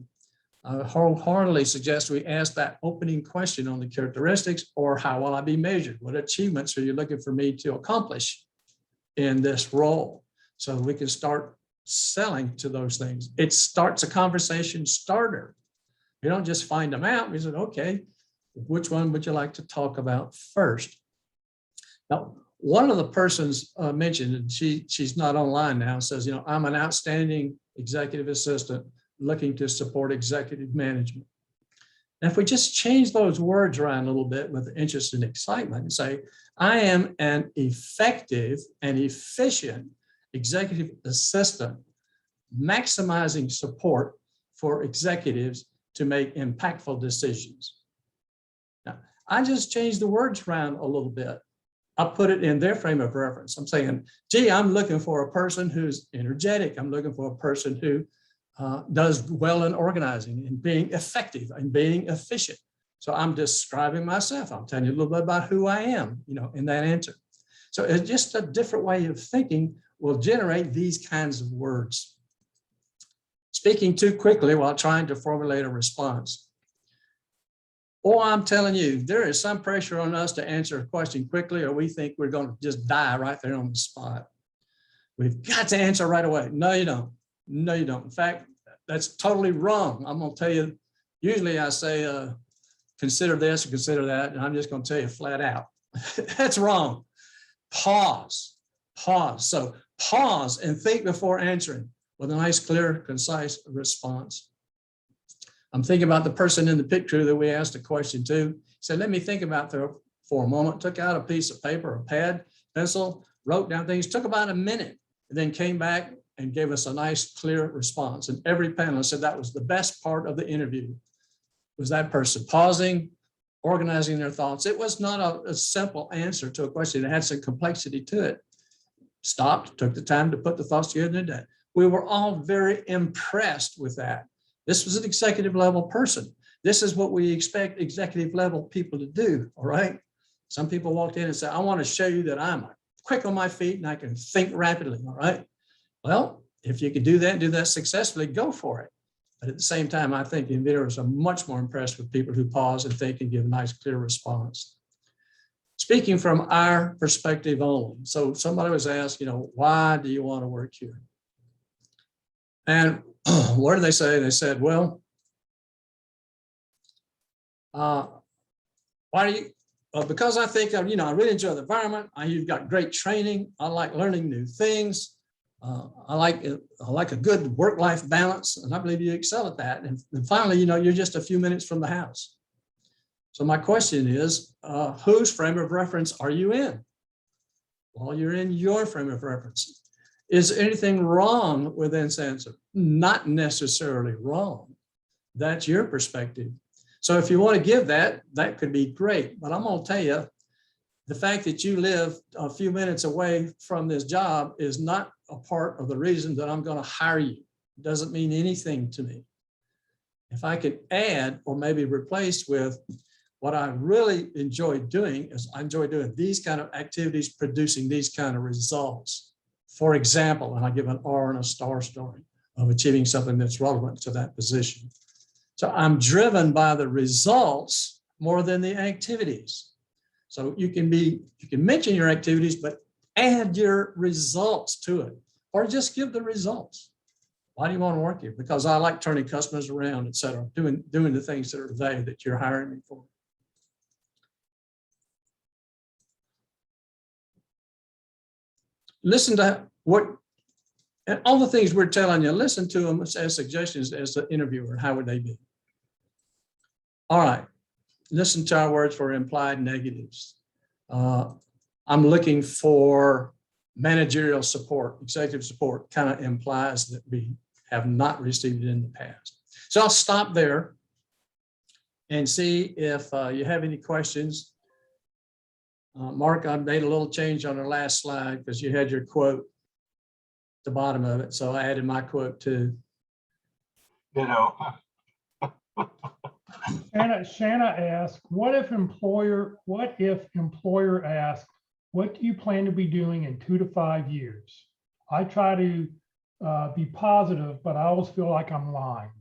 I wholeheartedly suggest we ask that opening question on the characteristics, or how will I be measured? What achievements are you looking for me to accomplish in this role? So we can start selling to those things. It starts a conversation starter. You don't just find them out. We said, okay, which one would you like to talk about first? Now, one of the persons mentioned, and she's not online now, says, you know, I'm an outstanding executive assistant looking to support executive management. And if we just change those words around a little bit with interest and excitement and say, I am an effective and efficient executive assistant, maximizing support for executives to make impactful decisions. Now, I just changed the words around a little bit. I put it in their frame of reference. I'm saying, gee, I'm looking for a person who's energetic. I'm looking for a person who does well in organizing and being effective and being efficient. So I'm describing myself. I'm telling you a little bit about who I am, you know, in that answer. So it's just a different way of thinking will generate these kinds of words. Speaking too quickly while trying to formulate a response. Or I'm telling you, there is some pressure on us to answer a question quickly, or we think we're going to just die right there on the spot. We've got to answer right away. No, you don't. No, you don't. In fact, that's totally wrong. I'm going to tell you, usually I say, consider this or consider that, and I'm just going to tell you flat out. That's wrong. Pause. Pause. So pause and think before answering with a nice, clear, concise response. I'm thinking about the person in the picture that we asked a question to. He said, let me think about that for a moment, took out a piece of paper, a pad, pencil, wrote down things, took about a minute, and then came back and gave us a nice, clear response. And every panelist said that was the best part of the interview, was that person pausing, organizing their thoughts. It was not a simple answer to a question. It had some complexity to it. Stopped, took the time to put the thoughts together and did that. We were all very impressed with that. This was an executive level person. This is what we expect executive level people to do, all right? Some people walked in and said, I want to show you that I'm quick on my feet and I can think rapidly, all right? Well, if you can do that and do that successfully, go for it. But at the same time, I think the interviewers are much more impressed with people who pause and think and give a nice, clear response. Speaking from our perspective only. So somebody was asked, why do you want to work here? And what did they say? They said, well, why do you, because I think, I really enjoy the environment. You've got great training. I like learning new things. I like a good work-life balance, and I believe you excel at that. And finally, you're just a few minutes from the house. So my question is, whose frame of reference are you in? Well, you're in your frame of reference. Is anything wrong with this answer? Not necessarily wrong. That's your perspective. So if you want to give that, that could be great. But I'm going to tell you, the fact that you live a few minutes away from this job is not a part of the reason that I'm going to hire you. It doesn't mean anything to me. If I could add or maybe replace with what I really enjoy doing is I enjoy doing these kind of activities, producing these kind of results. For example, and I give an R and a star story of achieving something that's relevant to that position. So I'm driven by the results more than the activities. So you can mention your activities, but add your results to it, or just give the results. Why do you want to work here? Because I like turning customers around, et cetera, doing the things that are they that you're hiring me for. Listen to and all the things we're telling you, listen to them as suggestions as the interviewer. How would they be? All right. Listen to our words for implied negatives. I'm looking for managerial support, executive support, kind of implies that we have not received it in the past. So I'll stop there and see if you have any questions. Mark, I made a little change on the last slide because you had your quote at the bottom of it. So I added my quote too. Shanna asked, what if employer asked, what do you plan to be doing in 2 to 5 years? I try to be positive, but I always feel like I'm lying.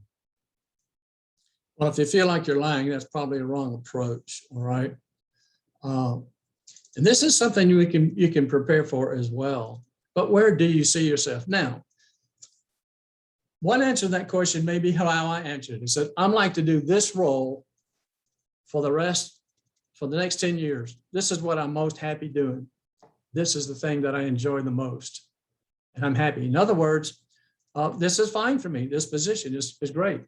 Well, if you feel like you're lying, that's probably a wrong approach. All right. And this is something you can prepare for as well. But where do you see yourself now? One answer to that question may be how I answered it. It said, I'm like to do this role for the next 10 years. This is what I'm most happy doing. This is the thing that I enjoy the most. And I'm happy. In other words, this is fine for me. This position is great.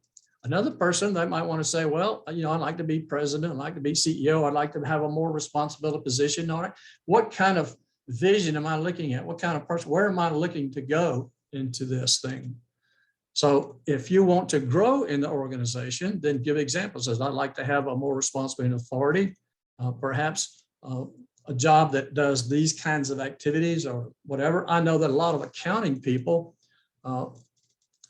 Another person that might want to say, well, I'd like to be president. I'd like to be CEO. I'd like to have a more responsible position. All right. What kind of vision am I looking at? What kind of person, where am I looking to go into this thing? So if you want to grow in the organization, then give examples. As I'd like to have a more responsibility and authority, perhaps a job that does these kinds of activities or whatever. I know that a lot of accounting people,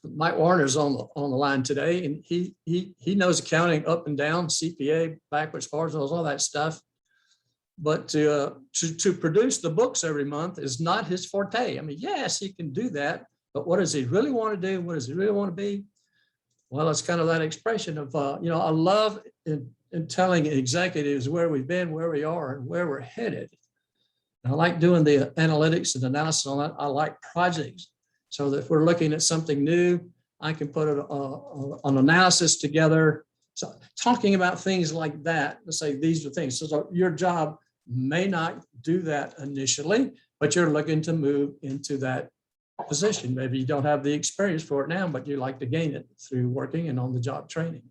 Mike Warner's on the line today, and he knows accounting up and down, CPA, backwards, forwards, all that stuff. But to produce the books every month is not his forte. I mean, yes, he can do that, but what does he really want to do? What does he really want to be? Well, it's kind of that expression of, I love in telling executives where we've been, where we are, and where we're headed. And I like doing the analytics and analysis on that. I like projects. So that if we're looking at something new, I can put an analysis together. So talking about things like that, let's say these are things. So your job may not do that initially, but you're looking to move into that position. Maybe you don't have the experience for it now, but you like to gain it through working and on the job training.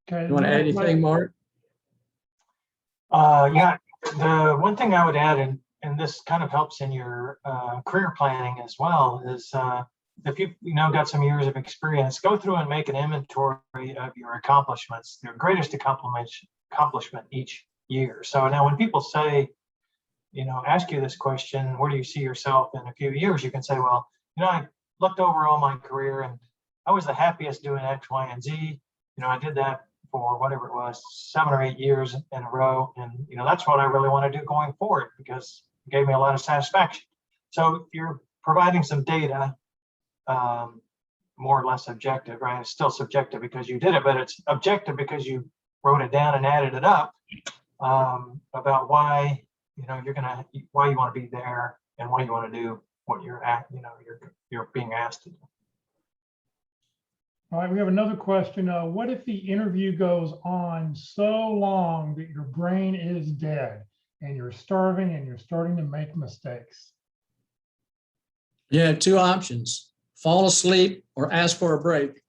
Okay. You want to add anything, Mark? Yeah, the one thing I would add, and this kind of helps in your career planning as well, is if you've got some years of experience, go through and make an inventory of your accomplishments, your greatest accomplishment each year. So now when people say, ask you this question, where do you see yourself in a few years? You can say, well, I looked over all my career and I was the happiest doing X, Y, and Z. I did that for whatever it was, 7 or 8 years in a row. And, that's what I really want to do going forward because it gave me a lot of satisfaction. So you're providing some data, more or less objective, right? It's still subjective because you did it, but it's objective because you wrote it down and added it up, about why, why you want to be there and why you want to do what you're being asked to do. All right, we have another question. What if the interview goes on so long that your brain is dead and you're starving and you're starting to make mistakes? You have 2 options: fall asleep or ask for a break.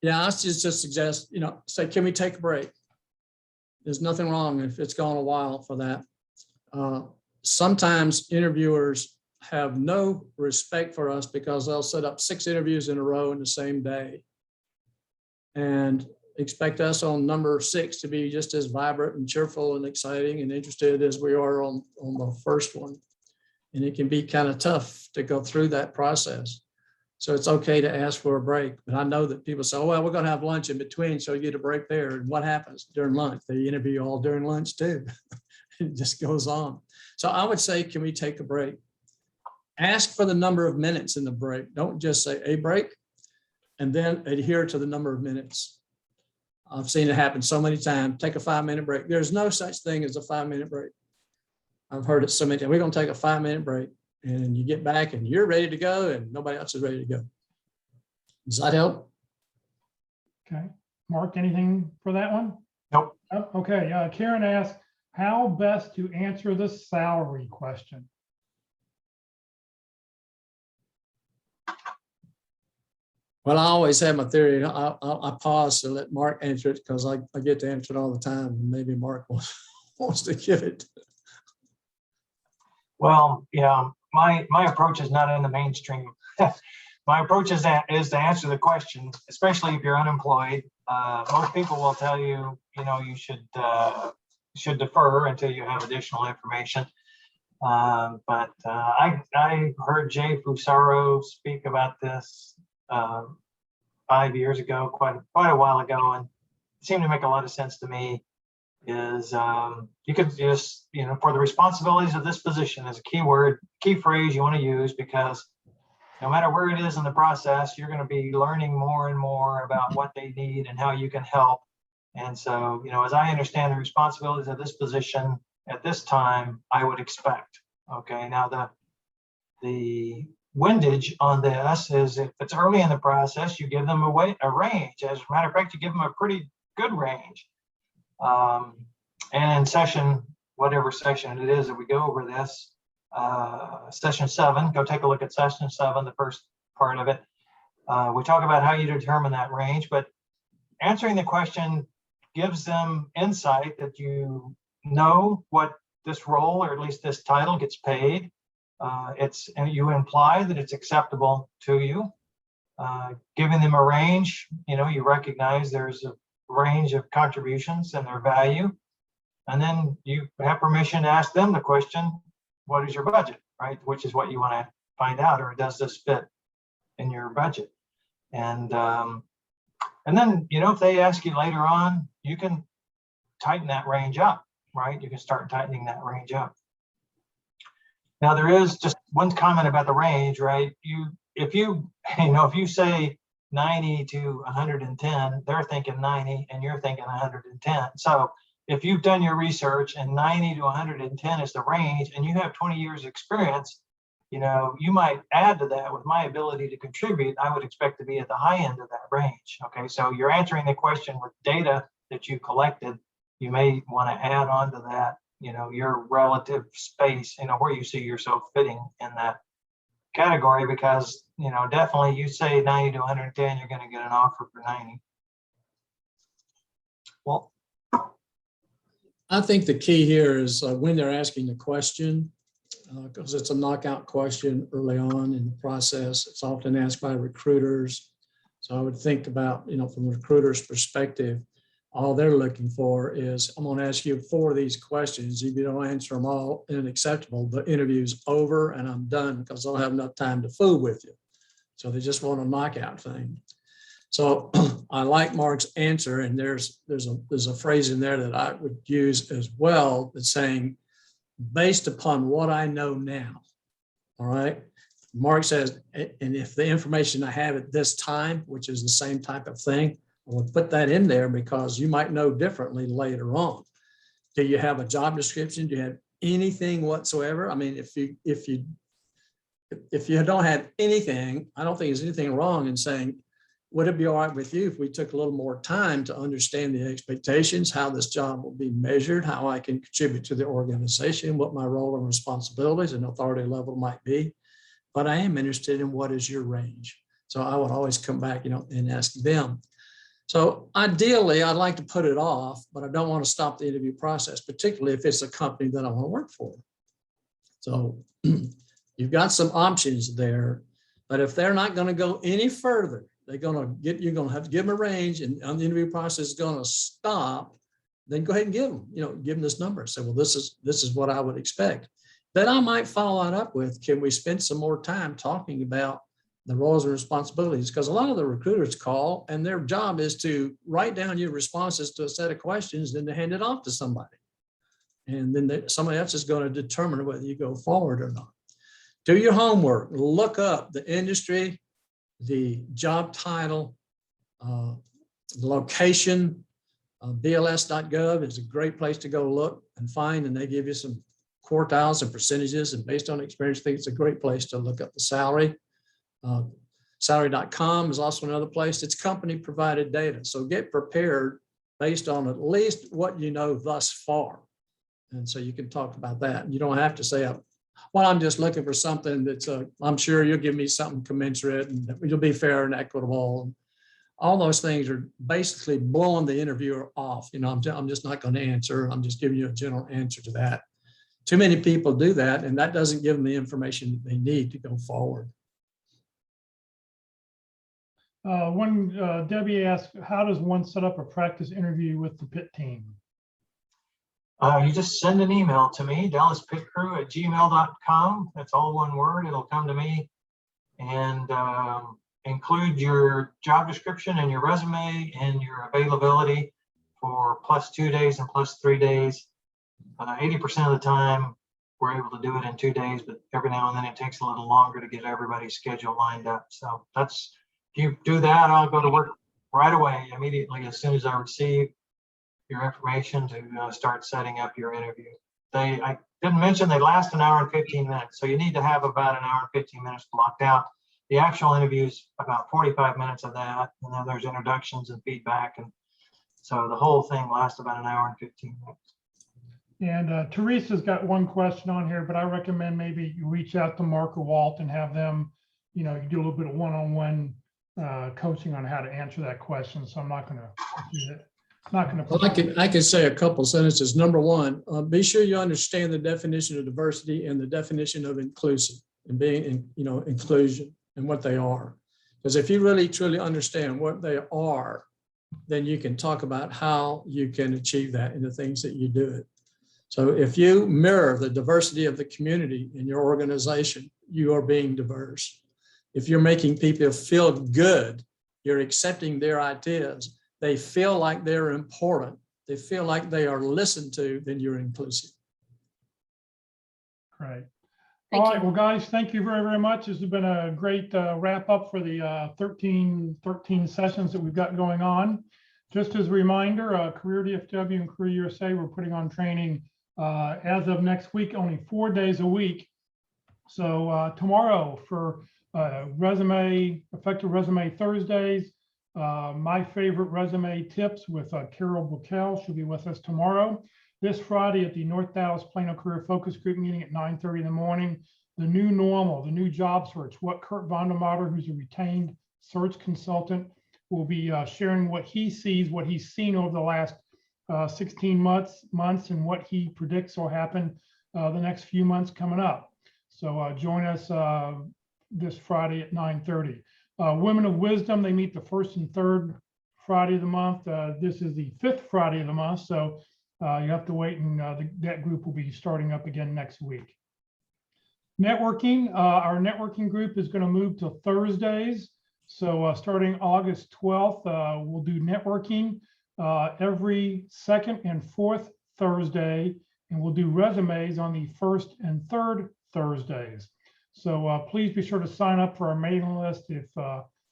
Yeah, I just suggest, say, can we take a break? There's nothing wrong if it's gone a while for that. Sometimes interviewers have no respect for us because they'll set up 6 interviews in a row in the same day and expect us on number 6 to be just as vibrant and cheerful and exciting and interested as we are on the first one. And it can be kind of tough to go through that process. So it's okay to ask for a break. But I know that people say, oh, well, we're going to have lunch in between, so you get a break there. And what happens during lunch? They interview all during lunch too. It just goes on. So I would say, can we take a break? Ask for the number of minutes in the break. Don't just say a break and then adhere to the number of minutes. I've seen it happen so many times. Take a 5-minute break. There's no such thing as a 5-minute break. I've heard it so many times. We're going to take a 5-minute break, and you get back and you're ready to go and nobody else is ready to go. Does that help? Okay. Mark, anything for that one? Nope. Oh, okay. Karen asked, how best to answer the salary question? Well, I always have my theory. I pause to let Mark answer it because I get to answer it all the time. And maybe Mark wants to give it. Well, yeah, my approach is not in the mainstream. My approach is to answer the question, especially if you're unemployed. Most people will tell you, you should defer until you have additional information. But I heard Jay Fusaro speak about this 5 years ago, quite a while ago, and it seemed to make a lot of sense to me. Is you could just, for the responsibilities of this position is a key phrase you want to use, because no matter where it is in the process, you're going to be learning more and more about what they need and how you can help. And so, as I understand the responsibilities of this position at this time, I would expect. Okay, now the windage on this is if it's early in the process, you give them a range. As a matter of fact, you give them a pretty good range. And in session, whatever session it is that we go over this, session 7, go take a look at session 7, the first part of it. We talk about how you determine that range, but answering the question gives them insight that you know what this role, or at least this title, gets paid. And you imply that it's acceptable to you. Giving them a range, you recognize there's a range of contributions and their value. And then you have permission to ask them the question, what is your budget, right? Which is what you want to find out, or does this fit in your budget? And then, if they ask you later on, you can tighten that range up, right? You can start tightening that range up. Now, there is just one comment about the range, right? If you say 90 to 110, they're thinking 90 and you're thinking 110. So if you've done your research and 90 to 110 is the range and you have 20 years experience, you might add to that. With my ability to contribute, I would expect to be at the high end of that range. Okay, so you're answering the question with data that you collected. You may want to add on to that, your relative space, where you see yourself fitting in that category, because, definitely you say 90 to 110, you're going to get an offer for 90. Well, I think the key here is when they're asking the question, because it's a knockout question early on in the process. It's often asked by recruiters. So I would think about, from a recruiter's perspective, all they're looking for is, I'm going to ask you 4 of these questions. If you don't answer them all unacceptable, the interview's over and I'm done because I don't have enough time to fool with you. So they just want a knockout thing. So I like Mark's answer, and there's a phrase in there that I would use as well that's saying, based upon what I know now. All right. Mark says, and if the information I have at this time, which is the same type of thing, I would put that in there because you might know differently later on. Do you have a job description? Do you have anything whatsoever? I mean, if you don't have anything, I don't think there's anything wrong in saying, would it be all right with you if we took a little more time to understand the expectations, how this job will be measured, how I can contribute to the organization, what my role and responsibilities and authority level might be? But I am interested in what is your range. So I would always come back, and ask them. So ideally, I'd like to put it off, but I don't want to stop the interview process, particularly if it's a company that I want to work for. So you've got some options there, but if they're not going to go any further, you're going to have to give them a range, and the interview process is going to stop. Then go ahead and give them this number. Say, well, this is what I would expect. Then I might follow that up with, can we spend some more time talking about the roles and responsibilities? Because a lot of the recruiters call and their job is to write down your responses to a set of questions, then to hand it off to somebody. And then somebody else is going to determine whether you go forward or not. Do your homework, look up the industry, the job title, the location. BLS.gov is a great place to go look and find, and they give you some quartiles and percentages, and based on experience, I think it's a great place to look up the salary. Salary.com is also another place. It's company provided data. So get prepared based on at least what you know thus far. And so you can talk about that. You don't have to say, well, I'm just looking for something that's, I'm sure you'll give me something commensurate and you'll be fair and equitable. All those things are basically blowing the interviewer off. I'm just not going to answer. I'm just giving you a general answer to that. Too many people do that, and that doesn't give them the information that they need to go forward. Debbie asked, how does one set up a practice interview with the PIT team? You just send an email to me, dallaspitcrew@gmail.com. That's all one word. It'll come to me, and include your job description and your resume and your availability for +2 days and +3 days. 80% of the time, we're able to do it in 2 days, but every now and then it takes a little longer to get everybody's schedule lined up. So if you do that, I'll go to work right away, immediately, as soon as I receive your information to start setting up your interview. I didn't mention they last an hour and 15 minutes. So you need to have about an hour and 15 minutes blocked out. The actual interview is about 45 minutes of that. And then there's introductions and feedback. And so the whole thing lasts about an hour and 15 minutes. And Teresa's got one question on here, but I recommend maybe you reach out to Mark or Walt and have them, you do a little bit of one-on-one coaching on how to answer that question. So I'm not going to do that. Well, I can say a couple sentences. Number one, be sure you understand the definition of diversity and the definition of inclusive and being, inclusion and what they are. Because if you really truly understand what they are, then you can talk about how you can achieve that in the things that you do it. So if you mirror the diversity of the community in your organization, you are being diverse. If you're making people feel good, you're accepting their ideas, they feel like they're important, they feel like they are listened to, then you're inclusive. Great. All right, well, guys, thank you very, very much. This has been a great wrap up for the 13 sessions that we've got going on. Just as a reminder, Career DFW and Career USA, we're putting on training as of next week, only 4 days a week. So tomorrow for effective resume Thursdays, my favorite resume tips with Carol Buckel. She'll be with us tomorrow. This Friday at the North Dallas Plano Career Focus Group meeting at 9:30 in the morning, the new normal, the new job search, what Kurt Vondermatter, who's a retained search consultant, will be sharing what he sees, what he's seen over the last 16 months and what he predicts will happen the next few months coming up. So join us this Friday at 9:30. Women of Wisdom, they meet the first and third Friday of the month. This is the fifth Friday of the month, so you have to wait, and that group will be starting up again next week. Networking, our networking group is going to move to Thursdays. So starting August 12th, we'll do networking every second and fourth Thursday, and we'll do resumes on the first and third Thursdays. So please be sure to sign up for our mailing list. If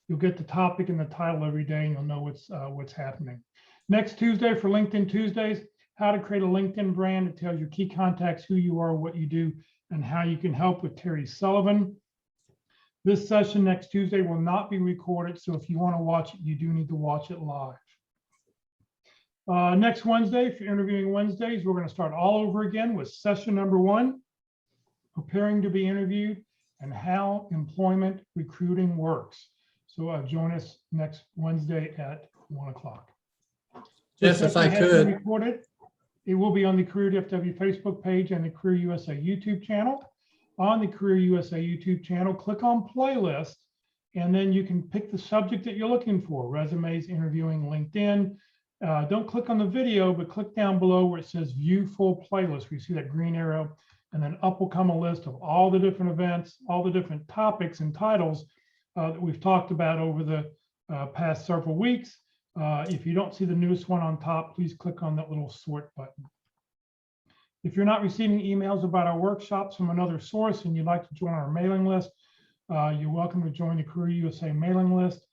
you'll get the topic and the title every day, and you'll know what's happening. Next Tuesday for LinkedIn Tuesdays, how to create a LinkedIn brand. It tells your key contacts who you are, what you do, and how you can help with Terry Sullivan. This session next Tuesday will not be recorded, so if you want to watch it, you do need to watch it live. Next Wednesday, for Interviewing Wednesdays, we're going to start all over again with session number 1, preparing to be interviewed and how employment recruiting works. So join us next Wednesday at 1 o'clock. Jeff, if I could. Recorded. It will be on the Career DFW Facebook page and the Career USA YouTube channel. On the Career USA YouTube channel, click on playlist, and then you can pick the subject that you're looking for: resumes, interviewing, LinkedIn. Don't click on the video, but click down below where it says view full playlist. We see that green arrow, and then up will come a list of all the different events, all the different topics and titles that we've talked about over the past several weeks. If you don't see the newest one on top, please click on that little sort button. If you're not receiving emails about our workshops from another source and you'd like to join our mailing list, you're welcome to join the Career USA mailing list.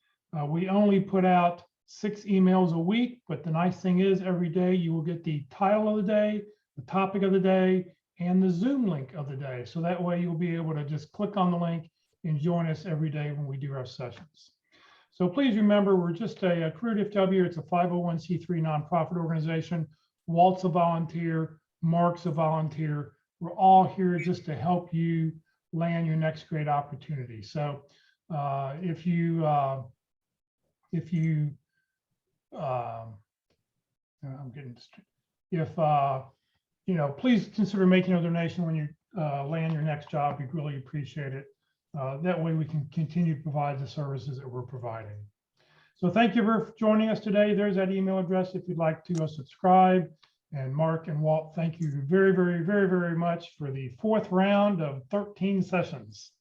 We only put out 6 emails a week, but the nice thing is every day you will get the title of the day, the topic of the day, and the Zoom link of the day. So that way you'll be able to just click on the link and join us every day when we do our sessions. So please remember, we're just a Career DFW. It's a 501c3 nonprofit organization. Walt's a volunteer. Mark's a volunteer. We're all here just to help you land your next great opportunity. So if please consider making a donation when you land your next job. We'd really appreciate it. That way we can continue to provide the services that we're providing. So thank you for joining us today. There's that email address if you'd like to subscribe. And Mark and Walt, thank you very, very, very, very much for the 4th round of 13 sessions.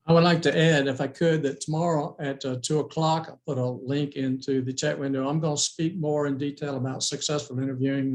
I would like to add, if I could, that tomorrow at 2 o'clock, I'll put a link into the chat window. I'm going to speak more in detail about successful interviewing